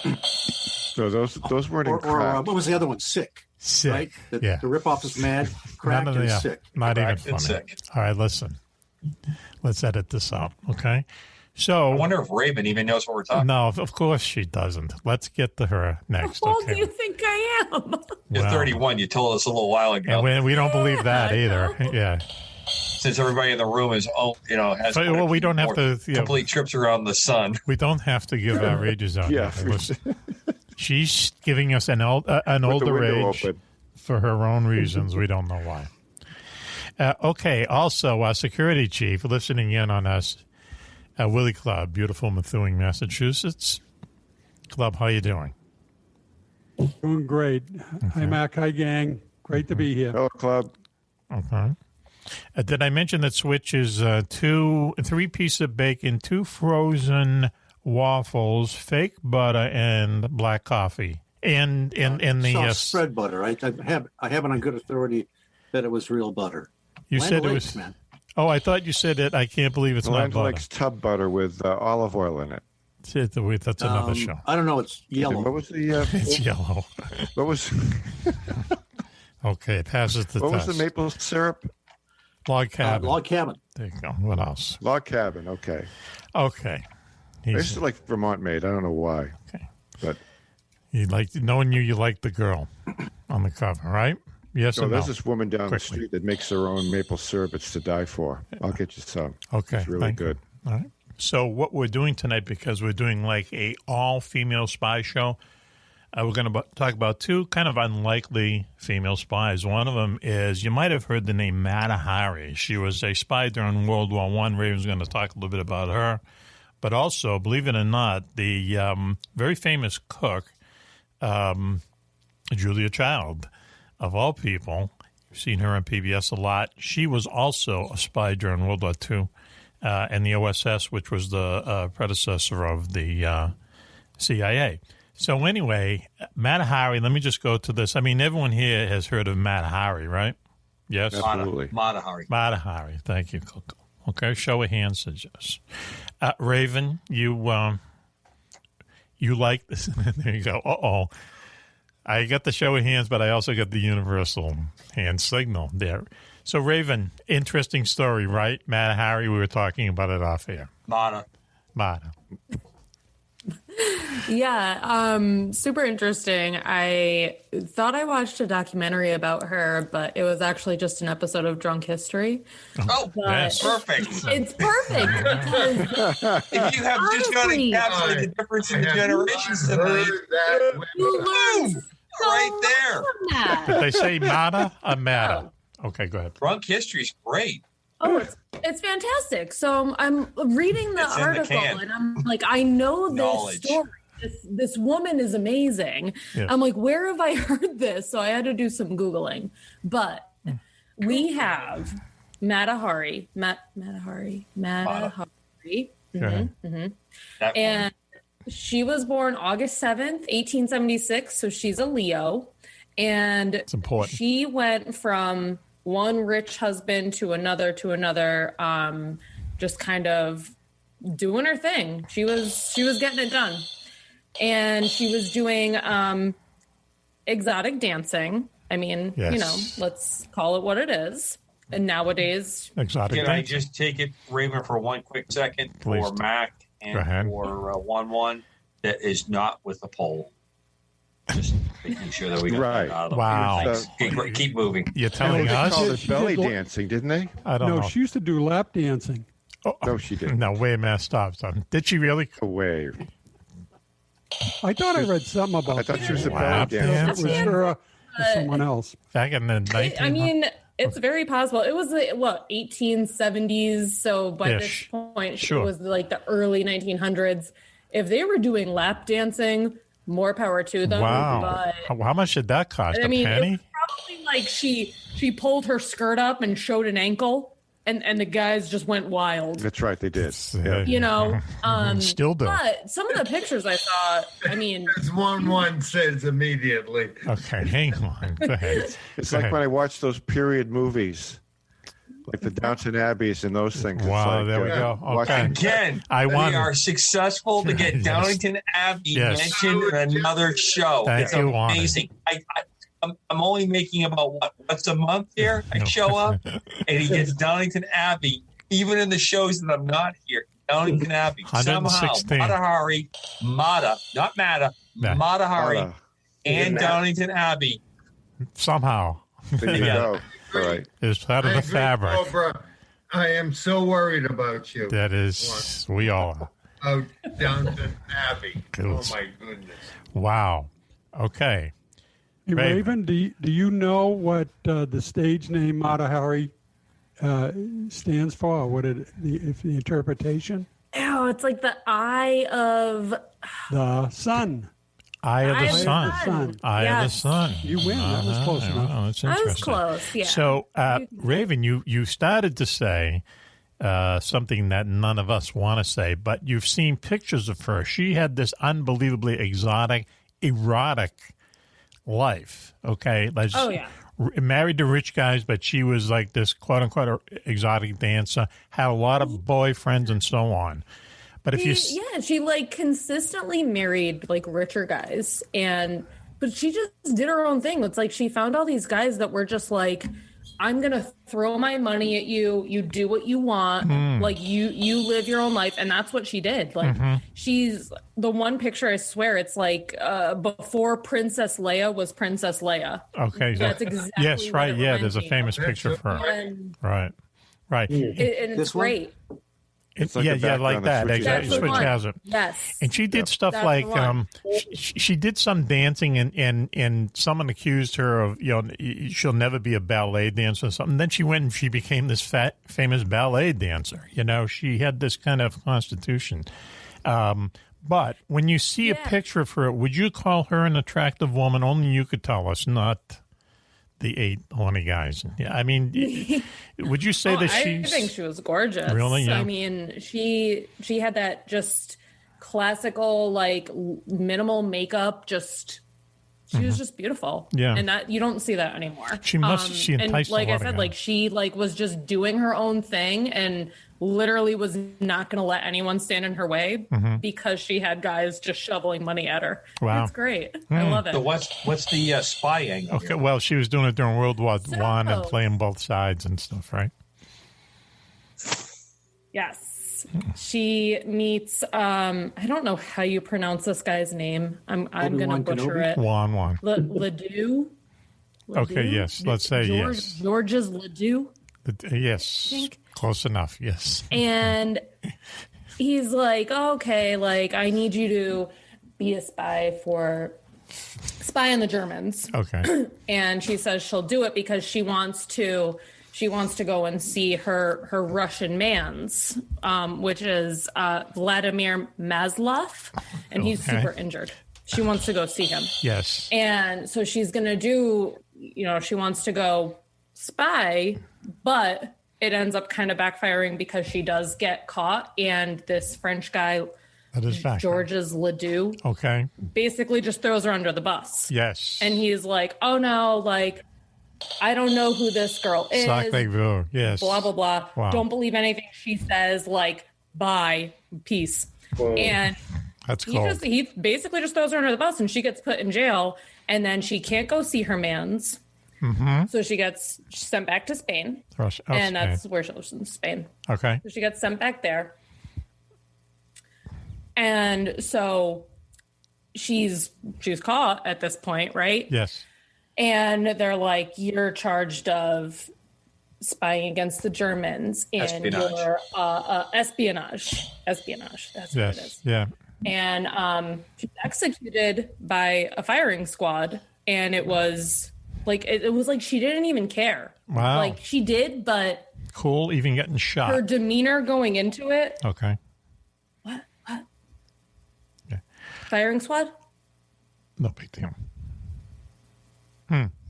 So those weren't in Cracked. What was the other one? Sick. Right? The ripoff is Mad, Cracked, and Sick. Not Cracked even and funny. Sick. All right, listen. Let's edit this out, okay? So I wonder if Raven even knows what we're talking about. No, of course she doesn't. Let's get to her next. How old do you think I am? You're 31. You told us a little while ago. And we don't believe that either. Yeah. Since everybody in the room is, has we don't have to complete trips around the sun. We don't have to give our ages out. Yeah. She's giving us an older age for her own reasons. We don't know why. Okay. Also, our security chief listening in on us, Willie Club, beautiful Methuen, Massachusetts. Club, how you doing? Doing great. Okay. Hi, Mac. Hi, gang. Great to be here. Hello, Club. Okay. Did I mention that Switch is 3 pieces of bacon, 2 frozen waffles, fake butter, and black coffee, and the spread butter. I have it on good authority that it was real butter. You Land said it Lakes, was. Man. Oh, I thought you said it. I can't believe it's not Land butter. Lakes tub butter with olive oil in it. That's another show. I don't know. It's yellow. What was the? It's yellow. What was? Okay, it passes the What test. was the maple syrup? Log cabin. Log cabin. There you go. What else? Log cabin. Okay. Okay. I used to like Vermont Maid. I don't know why. Okay. But you knowing you like the girl on the cover, right? Yes or no? There's this woman down Quickly. the street that makes her own maple syrup. It's to die for. I'll get you some. Okay. It's really good. All right. So what we're doing tonight, because we're doing like a all-female spy show, we're going to talk about 2 kind of unlikely female spies. One of them is, you might have heard the name Mata Hari. She was a spy during World War I. Raven's going to talk a little bit about her. But also, believe it or not, the very famous cook, Julia Child, of all people. You've seen her on PBS a lot. She was also a spy during World War II. and the OSS, which was the predecessor of the CIA. So anyway, Mata Hari, let me just go to this. I mean, everyone here has heard of Mata Hari, right? Yes? Absolutely. Mata Hari. Mata Hari. Thank you, Coco. Okay, show of hands says yes. Raven, you like this? There you go. Uh-oh. I got the show of hands, but I also got the universal hand signal there. So, Raven, interesting story, right? Mata Hari, we were talking about it off air. Mata. Yeah, super interesting. I thought I watched a documentary about her, but it was actually just an episode of Drunk History. Oh, that's perfect. It's perfect because if you have just got to encapsulate the difference in the generations tonight, you learn right there. Did they say Mata or Mata? Okay, go ahead. Drunk History is great. Oh, it's fantastic. So I'm reading the article and I'm like, I know this story. This woman is amazing. Yes. I'm like, where have I heard this? So I had to do some Googling. But we have Mata Hari. And she was born August 7th, 1876. So she's a Leo. And it's important. She went from one rich husband to another, just kind of doing her thing. She was getting it done. And she was doing exotic dancing. I mean, let's call it what it is. And nowadays, exotic Can dancing. I just take it, Raven, for one quick second Please. for Mack and for Juan-Juan that is not with the pole. Just making sure that we got that out of the way. Wow. Okay, keep moving. You're telling They us? called it belly dancing, didn't they? I don't know. She used to do lap dancing. Oh, no, she didn't. No, wait a minute. Stop. Did she really? Away. I thought I read something about I thought she was a lap belly dancer. It was her or someone else. Back in the 1900s? I mean, it's very possible. It was, 1870s. So by this point, it was like the early 1900s. If they were doing lap dancing, more power to them. Wow. But, how much did that cost? I mean, a penny? it was probably like she pulled her skirt up and showed an ankle. And the guys just went wild. That's right, they did. Yeah. Still do. But some of the pictures I saw, I mean, as one says immediately. Okay, hang on. Go ahead. It's like when I watch those period movies, like the Downton Abbeys and those things. Wow, it's like, there we go. Okay. Again, we are successful to get Downington Abbey mentioned in another show. Thank you, amazing. I'm only making about once a month here. I show up and he gets Downington Abbey, even in the shows that I'm not here. Downington Abbey. Somehow, Mata Hari, not Mata, Mata Hari, and Downington Abbey. Somehow. There you go. All right. It's part of the fabric. Cobra, I am so worried about you. That is, we all are. Out Downton Abbey. Cool. Oh, my goodness. Wow. Okay. Hey, Raven, do you know what the stage name Mata Hari stands for? Or what the interpretation? Oh, it's like the eye of the sun. Eye of the sun. Eye of the sun. You win. That was close enough. Oh, that's I interesting. was close. Yeah. So, Raven, you started to say something that none of us want to say, but you've seen pictures of her. She had this unbelievably exotic, erotic life. Okay. Married to rich guys, but she was like this quote unquote exotic dancer, had a lot of boyfriends and so on. But she like consistently married like richer guys, but she just did her own thing. It's like she found all these guys that were just like, I'm gonna throw my money at you. You do what you want. Like you live your own life, and that's what she did. Like she's the one picture. I swear, it's like before Princess Leia was Princess Leia. Okay, that's exactly. Yes, right. Yeah, there's a famous picture of her. Right. And it's great. It's like like that. Exactly. Switch has it. Yes. And she did stuff like she did some dancing, and someone accused her of she'll never be a ballet dancer or something. Then she went and she became this famous ballet dancer. She had this kind of constitution. But when you see a picture of her, would you call her an attractive woman? Only you could tell us, not the 8 horny guys. Yeah, I mean, would you say that she's... I think she was gorgeous. Really? Yeah. I mean, she had that just classical, like, minimal makeup, just... She was just beautiful. Yeah. And that you don't see that anymore. She enticed and like a I lot said, of like guys. she like was just doing her own thing and literally was not going to let anyone stand in her way because she had guys just shoveling money at her. Wow. It's great. I love it. So what's the spy angle? Okay, well, she was doing it during World War One and So- playing both sides and stuff, right? Yes. She meets I don't know how you pronounce this guy's name. I'm going to Obi-Wan butcher Kenobi? it. Juan-Juan. Ledoux. Okay, yes. Let's say yes. George's Ledoux. Yes. think. Close enough, yes. And he's like, okay, like I need you to be a spy on the Germans. Okay. And she says she'll do it because she wants to go and see her Russian mans, which is Vladimir Maslov, and he's Okay. super injured. She wants to go see him. Yes. And so she's going to do, she wants to go spy, but it ends up kind of backfiring because she does get caught. And this French guy, That is back. Georges Ledoux, Okay. basically just throws her under the bus. Yes. And he's like, oh no, like, I don't know who this girl is. Sacre bleu. Yes. Blah, blah, blah. Wow. Don't believe anything she says, like, bye, peace. Whoa. And That's he cold. he basically just throws her under the bus and she gets put in jail. And then she can't go see her mans. Mm-hmm. So she gets sent back to Spain. And that's where she lives, in Spain. Okay. So she gets sent back there. And so she's caught at this point, right? Yes. And they're like, you're charged of spying against the Germans and Espionage. you're espionage. That's what it is. Yes. Yeah. And she's executed by a firing squad. And it was like she didn't even care. Wow. Like she did, but Cool. Even getting shot. her demeanor going into it. Okay. What? Yeah. Firing squad? No big deal.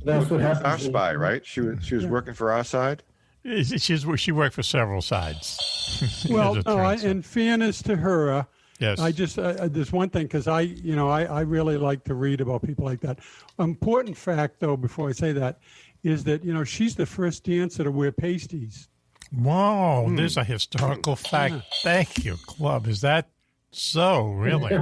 That's what happens. Our spy, right? She was working for our side. She worked for several sides. Well, As it no, turns out. in fairness to her, Yes. I just there's one thing because I really like to read about people like that. Important fact, though, before I say that, is that she's the first dancer to wear pasties. Whoa, there's a historical fact. Thank you, Club. Is that so? Really?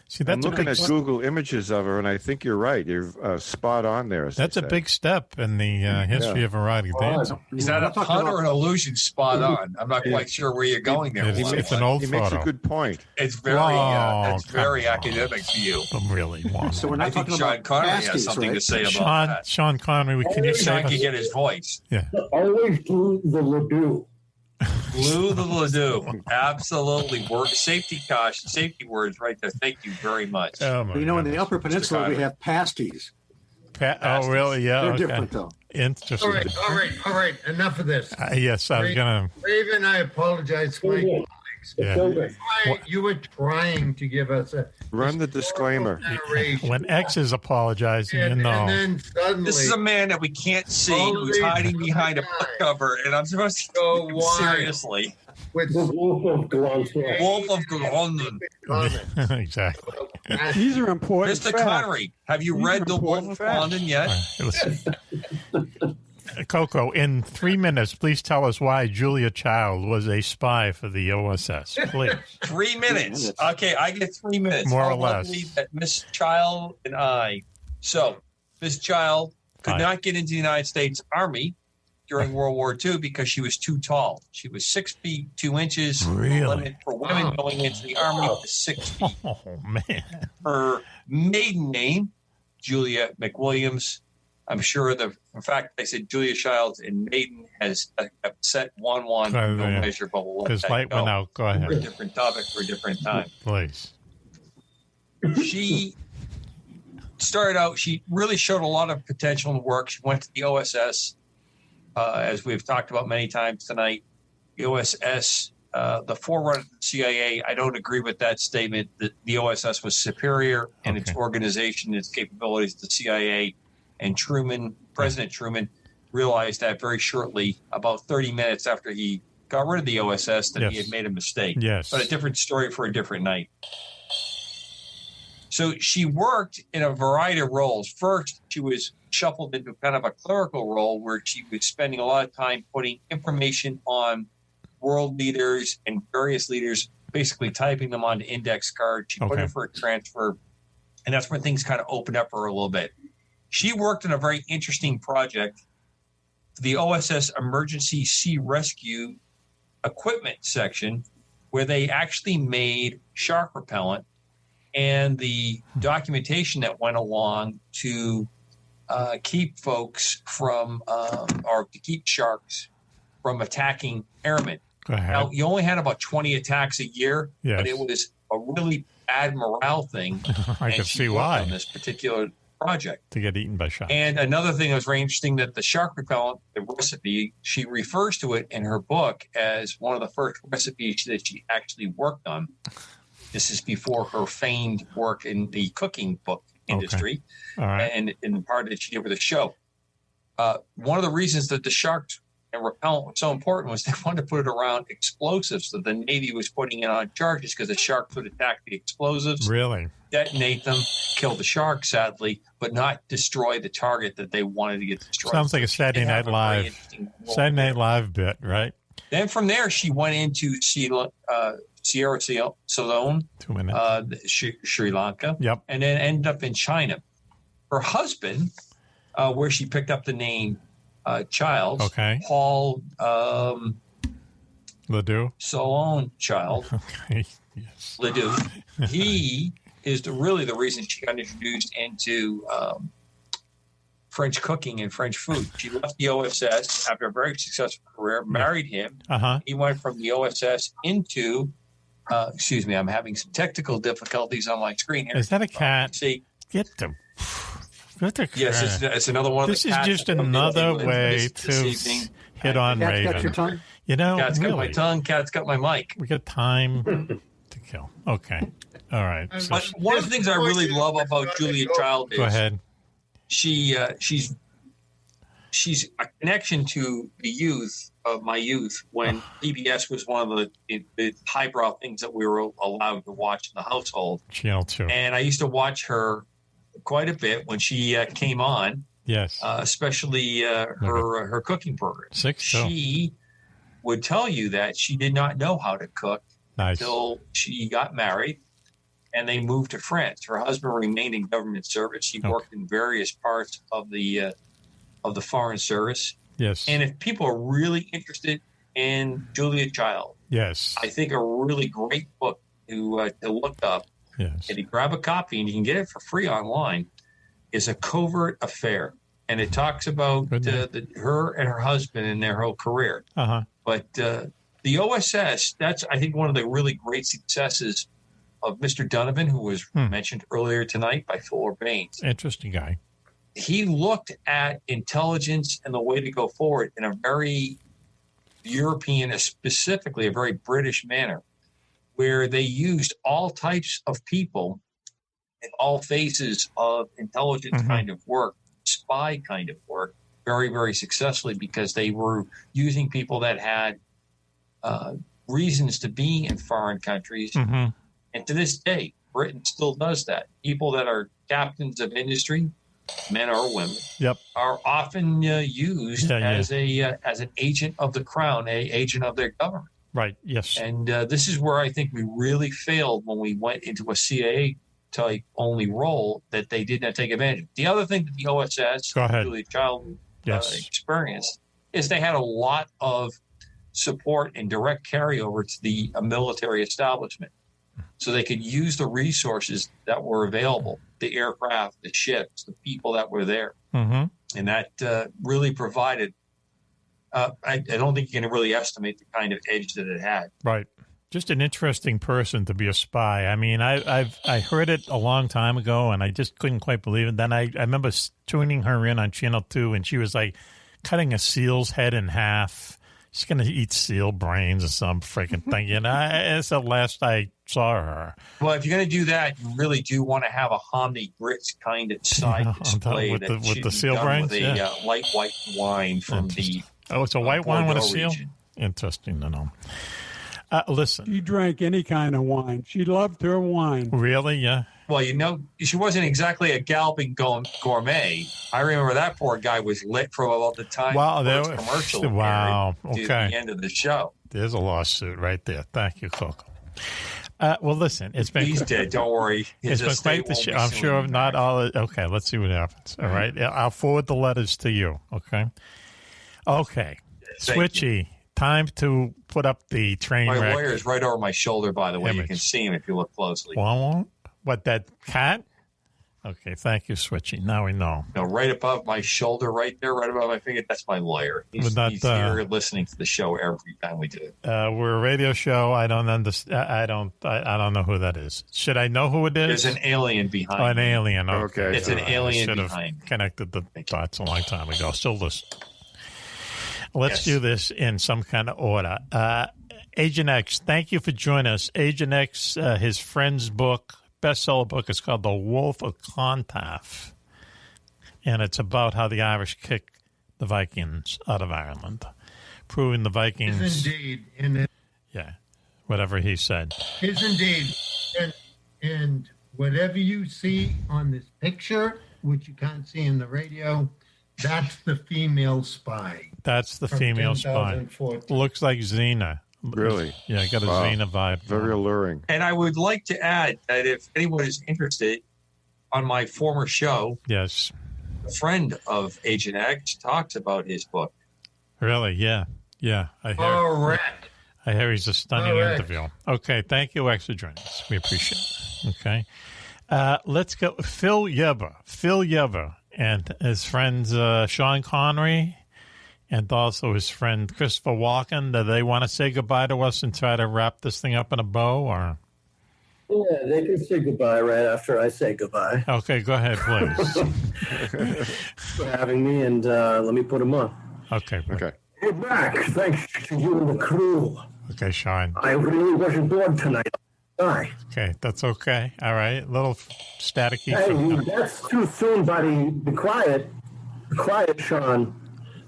See, I'm that's a looking big. at Google images of her, and I think you're right. You're spot on there. as they That's a say. big step in the history of erotic dancing. Is that a pun or an illusion? Spot on. I'm not quite sure where you're going there. It's an old He makes photo. a good point. It's very, Whoa, it's very come on. academic for you. Really, Juan. So we're I not think talking Sean about Connery has pasties, something right? to say about that. Sean Connery, can you Sean say can us? get his voice. Yeah. Always do the Ledoux. Glue the Ledoux. Absolutely. Safety words right there. Thank you very much. Oh, my In the goodness. Upper Peninsula, we Connery. have pasties. Oh, really? Yeah. They're okay. different, though. Interesting. All right. Enough of this. Yes, I was gonna. Raven, I apologize for my colleagues. Yeah. You were trying to give us a Run the disclaimer. narration. When X is apologizing, and, you know. and then suddenly, This is a man that we can't see All who's these hiding behind a book cover, and I'm supposed to So take him why? seriously. with The Wolf of Glanzler. Wolf of London. Exactly. These are important. Mr. facts. Connery, have you These are read The Wolf important of facts. London yet? Listen. Coco, in 3 minutes, please tell us why Julia Child was a spy for the OSS, please. 3 minutes. Okay, I get 3 minutes. More or How less. lovely that Miss Child and I. So, Miss Child could Hi. not get into the United States Army during World War II because she was too tall. She was 6 feet 2 inches. The Really? limit for women going into the Army was 6 feet. Oh, man. Her maiden name, Julia McWilliams. I'm sure in fact, they said Julia Childs and maiden has upset Juan-Juan Right, no yeah. measure, but we'll let His that light go went out. Go for a ahead, different topic for a different time. please. She started out, she really showed a lot of potential in work. She went to the OSS, as we've talked about many times tonight. The OSS, the forerunner of the CIA, I don't agree with that statement that the OSS was superior in its organization, its capabilities to the CIA. And President Truman, realized that very shortly, about 30 minutes after he got rid of the OSS, that he had made a mistake. Yes. But a different story for a different night. So she worked in a variety of roles. First, she was shuffled into kind of a clerical role where she was spending a lot of time putting information on world leaders and various leaders, basically typing them onto index cards. She put it for a transfer, and that's when things kind of opened up for her a little bit. She worked in a very interesting project, the OSS Emergency Sea Rescue Equipment section, where they actually made shark repellent and the documentation that went along to keep folks from, or to keep sharks from attacking airmen. Now, you only had about 20 attacks a year, but it was a really bad morale thing. I can see why. On this particular project. To get eaten by sharks. And another thing that was very interesting, that the shark repellent, the recipe, she refers to it in her book as one of the first recipes that she actually worked on. This is before her famed work in the cooking book industry, and in the part that she did with the show. One of the reasons that the sharks and repellent was so important was they wanted to put it around explosives that the Navy was putting in on charges, because the sharks would attack the explosives, detonate them, kill the shark, sadly, but not destroy the target that they wanted to get destroyed. Sounds like a Saturday Night Live bit, right? Then from there, she went into Sierra Leone, Sri Lanka, and then ended up in China. Her husband, where she picked up the name Childs, Paul Ledoux, Solon Child, Ledoux. He is really the reason she got introduced into French cooking and French food. She left the OSS after a very successful career, married him. He went from the OSS into, excuse me, I'm having some technical difficulties on my screen here. Is that a cat? See, get them. Yes, it's another one of this the cats. This is just another way to hit on Raven. Cat's got your tongue? You know, Cat's got my tongue, cat's got my mic. We got time to kill. Okay. All right. But one of the things I really love about Julia Child is... Go ahead. She's a connection to the youth of my youth when PBS was one of the highbrow things that we were allowed to watch in the household. Channel 2. And I used to watch her quite a bit when she came on. Yes. Especially her cooking program. She would tell you that she did not know how to cook until she got married and they moved to France. Her husband remained in government service. He worked in various parts of the foreign service. Yes. And if people are really interested in Julia Child, I think a really great book to look up. Yes. And you grab a copy and you can get it for free online. Is A Covert Affair, and it talks about her and her husband and their whole career. But the OSS, that's I think one of the really great successes of Mr. Donovan, who was mentioned earlier tonight by Phil Orbanes. Interesting guy. He looked at intelligence and the way to go forward in a very European, specifically a very British manner, where they used all types of people in all phases of intelligence kind of work, spy kind of work, very, very successfully, because they were using people that had reasons to be in foreign countries. And to this day, Britain still does that. People that are captains of industry, men or women, are often used as an agent of the crown, an agent of their government. Right. Yes. And this is where I think we really failed when we went into a CIA type only role, that they did not take advantage of. The other thing that the OSS, Julia Child, experienced is they had a lot of support and direct carryover to the military establishment. So they could use the resources that were available, the aircraft, the ships, the people that were there. And that really provided, I don't think you can really estimate the kind of edge that it had. Right. Just an interesting person to be a spy. I mean, I heard it a long time ago, and I just couldn't quite believe it. Then I remember tuning her in on Channel 2, and she was like cutting a seal's head in half. She's going to eat seal brains or some freaking thing. And it's the last I saw her. Well, if you're going to do that, you really do want to have a Hominy Grits kind of side display with that the seal brains, with a light white wine from the. Oh, it's a white wine with a seal. Region. Interesting to know. Listen, she drank any kind of wine. She loved her wine. Really? Yeah. Well, she wasn't exactly a galloping gourmet. I remember that poor guy was lit from about the time the commercial to the end of the show. There's a lawsuit right there. Thank you, Coco. Well, listen, he's dead. Don't worry. It's been quite the show. I'm sure not all. Okay, let's see what happens. All right, I'll forward the letters to you. Okay. Switchy. Time to put up the train wreck. My lawyer is right over my shoulder, by the way. You can see him if you look closely. What, that cat? Okay, thank you, Switchy. Now we know. No, right above my shoulder, right there, right above my finger, that's my lawyer. He's here listening to the show every time we do it. We're a radio show. I don't understand. I don't know who that is. Should I know who it is? There's an alien behind an alien. Okay. It's an alien behind. I should have connected the dots a long time ago. Still listen. Let's do this in some kind of order. Agent X, thank you for joining us. Agent X, his friend's book, bestseller book, is called The Wolf of Clontarf. And it's about how the Irish kicked the Vikings out of Ireland, proving the Vikings. Is indeed. Yeah, whatever he said. Is indeed. And whatever you see on this picture, which you can't see in the radio, that's the female spy. That's the female spy. Looks like Xena. Really? Yeah, got a Xena vibe. Very alluring. And I would like to add that if anyone is interested, on my former show, yes, a friend of Agent X talks about his book. Really? Yeah. I hear. Correct. I hear he's a stunning interview. Okay, thank you, X, for joining us. We appreciate it. Okay. Let's go. Phil Yebba and his friends Sean Connery and also his friend Christopher Walken. Do they want to say goodbye to us and try to wrap this thing up in a bow? Or? Yeah, they can say goodbye right after I say goodbye. Okay, go ahead, please. For having me, and let me put them on. Okay. Hey, Mack, thanks to you and the crew. Okay, Sean. I really wasn't bored tonight. Sorry. Okay, that's okay. All right, little staticky. Hey, that's too soon, buddy. Be quiet. Be quiet, Sean.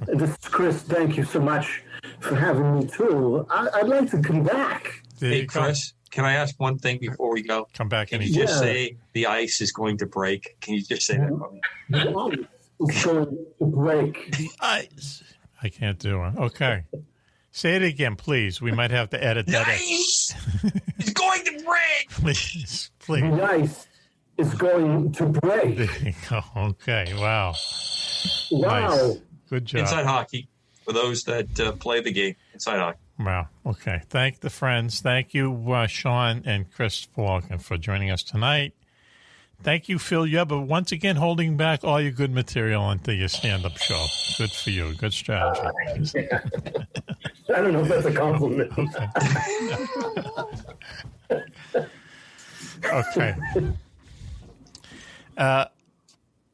This is Chris. Thank you so much for having me, too. I'd like to come back. Hey, Chris, can I ask one thing before we go? Come back. Can you just say the ice is going to break? Can you just say that for me? The ice is going to break. The ice. I can't do it. Okay. Say it again, please. We might have to edit that. Nice! It's going to break! Please. The ice is going to break. There you go. Okay, wow. Wow. Nice. Good job. Inside hockey, for those that play the game. Inside hockey. Wow. Okay. Thank the friends. Thank you, Sean and Chris Walken, for joining us tonight. Thank you, Phil Yebba, once again holding back all your good material into your stand-up show. Good for you. Good strategy. I don't know if that's a compliment. Okay.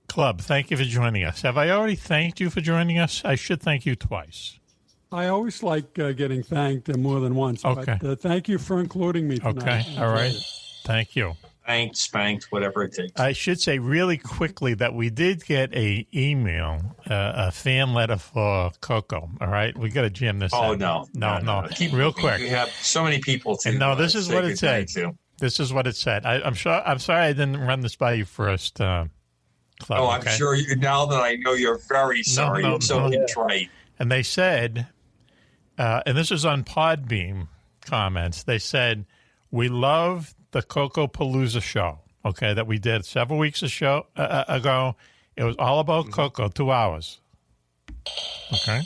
Club, thank you for joining us. Have I already thanked you for joining us? I should thank you twice. I always like getting thanked more than once. Okay. But, thank you for including me tonight. Okay. All right. Thank you. Thanked, spanked, whatever it takes. I should say really quickly that we did get a email, a fan letter for Coco. All right, we got to jam this. Oh, in. No. Real quick. We have so many people to. And no, this is what it said. This is what it said. I'm sorry I didn't run this by you first. Club, I'm sure now that I know you're very sorry. You're so contrite. And they said, and this is on Podbeam comments. They said, we love the Coco Palooza show, okay, that we did several weeks ago. It was all about Coco, 2 hours. Okay.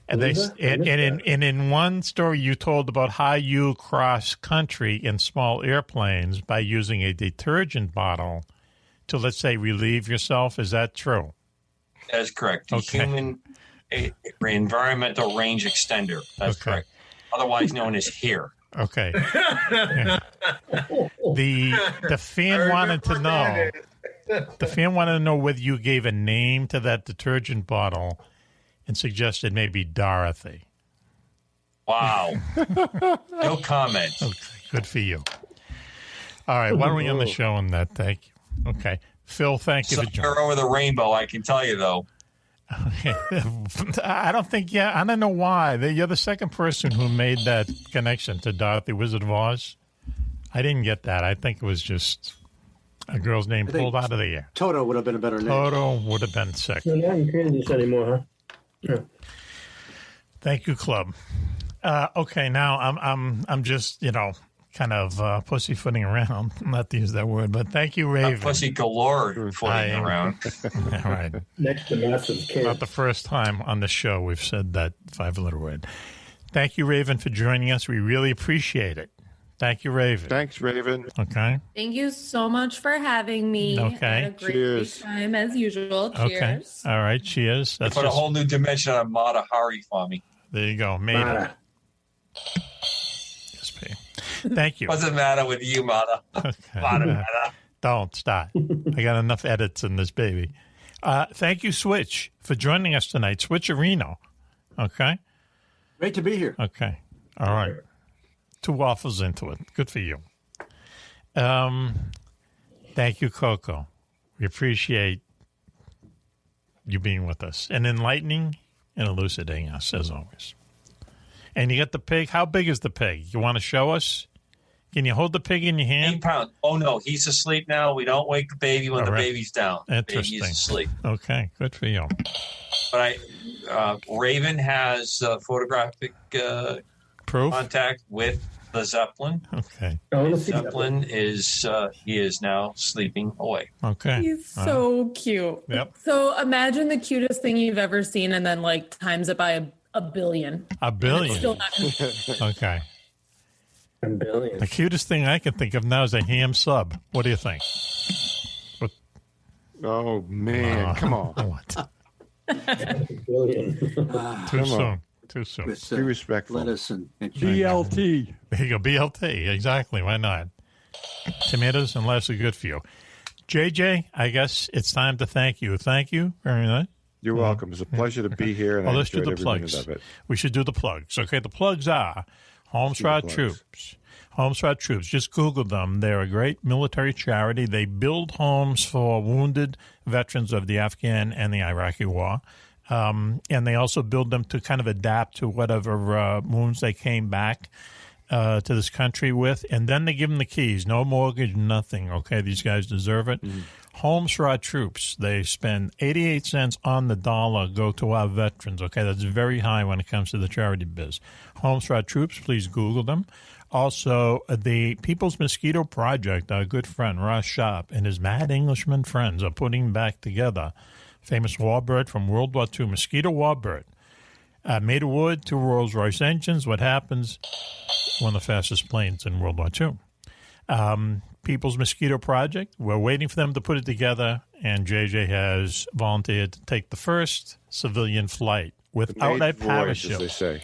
And in one story you told about how you cross country in small airplanes by using a detergent bottle to, let's say, relieve yourself. Is that true? That's correct. The human environmental range extender. That's correct. Otherwise known as HERE. Okay. The fan wanted to know. The fan wanted to know whether you gave a name to that detergent bottle and suggested maybe Dorothy. Wow. No comment. Okay, good for you. All right, why don't we end the show on that? Thank you. Okay. Phil, thank you for joining. Somewhere over the rainbow, I can tell you, though. I don't know why. You're the second person who made that connection to Dorothy, Wizard of Oz. I didn't get that. I think it was just a girl's name pulled out of the air. Toto would have been a better name. Toto would have been sick. So now you can't do this anymore, huh? Yeah. Thank you, Club. Okay, now I'm just, kind of pussyfooting around. Not to use that word, but thank you, Raven. Pussy galore footing around. All right. Next to massive kid. Not the first time on the show we've said that 5-letter word. Thank you, Raven, for joining us. We really appreciate it. Thank you, Raven. Thanks, Raven. Okay. Thank you so much for having me. Okay. Had a great time as usual. Cheers. Okay. All right. Cheers. That's put a whole new dimension on Mata Hari for me. There you go. Mata. Yes, babe. Thank you. What's the matter with you, Mata? Okay. Mata. Don't stop. I got enough edits in this baby. Thank you, Switch, for joining us tonight. Switcherino. Okay. Great to be here. Okay. All right. 2 waffles into it. Good for you. Thank you, Coco. We appreciate you being with us and enlightening and elucidating us, as always. And you got the pig. How big is the pig? You want to show us? Can you hold the pig in your hand? 8 pounds. Oh, no. He's asleep now. We don't wake the baby when the baby's down. Interesting. The baby is asleep. Okay. Good for you. But Raven has photographic proof contact with the Zeppelin. Okay. Zeppelin is he is now sleeping away. Okay. He's so cute. Yep. So imagine the cutest thing you've ever seen and then times it by a billion. A billion? Still not Okay. A billion. The cutest thing I can think of now is a ham sub. What do you think? Oh, man. Come on. What? Too soon. Too soon. With, Be respectful. Lettuce and BLT. There you go. BLT. Exactly. Why not? Tomatoes and lettuce are good for you. JJ, I guess it's time to thank you. Thank you very much. You're welcome. It's a pleasure to be here, and Well, I let's do enjoyed the every minute plugs. of it. We should do the plugs. Okay, the plugs are Homes for Our Troops. Homes for Our Troops. Just Google them. They're a great military charity. They build homes for wounded veterans of the Afghan and the Iraqi war. And they also build them to kind of adapt to whatever wounds they came back to this country with. And then they give them the keys. No mortgage, nothing. Okay, these guys deserve it. Mm-hmm. Homes for Our Troops. They spend 88 cents on the dollar go to our veterans. Okay, that's very high when it comes to the charity biz. Homes for Our Troops, please Google them. Also, the People's Mosquito Project, our good friend Ross Sharp and his Mad Englishman friends are putting back together famous warbird from World War II, mosquito warbird. Made of wood, 2 Rolls-Royce engines. What happens? One of the fastest planes in World War II. People's Mosquito Project. We're waiting for them to put it together, and JJ has volunteered to take the first civilian flight without a parachute. Voyage, as they say.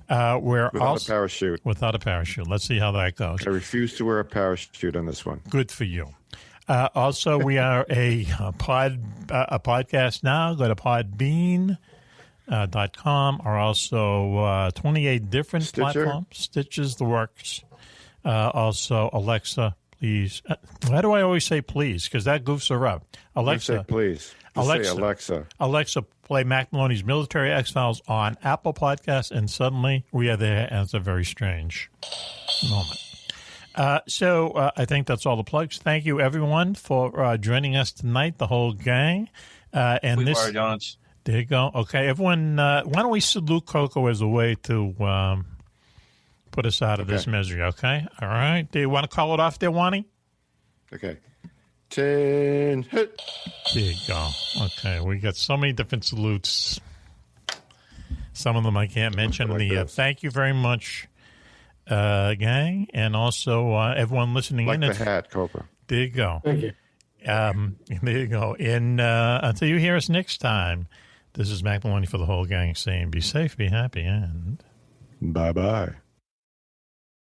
Without a parachute. Without a parachute. Let's see how that goes. I refuse to wear a parachute on this one. Good for you. Also, we are a podcast now. Go to podbean.com, or also 28 different platforms. Stitches the works. Also, Alexa, please. Why do I always say please? Because that goofs her up. Alexa, say please. Say Alexa. Alexa, play Mack Maloney's Military X-Files on Apple Podcasts, and suddenly we are there, and it's a very strange moment. So I think that's all the plugs. Thank you, everyone, for joining us tonight, the whole gang. And this, donuts. There you go. Okay, everyone, why don't we salute Coco as a way to put us out of this misery, okay? All right. Do you want to call it off there, Wani? Okay. 10 hit. There you go. Okay, we got so many different salutes. Some of them I can't mention. Thank you very much, gang, and also everyone listening in. Like the hat, Cobra. There you go. Thank you. There you go. And until you hear us next time, this is Mack Maloney for the whole gang saying be safe, be happy, and bye-bye.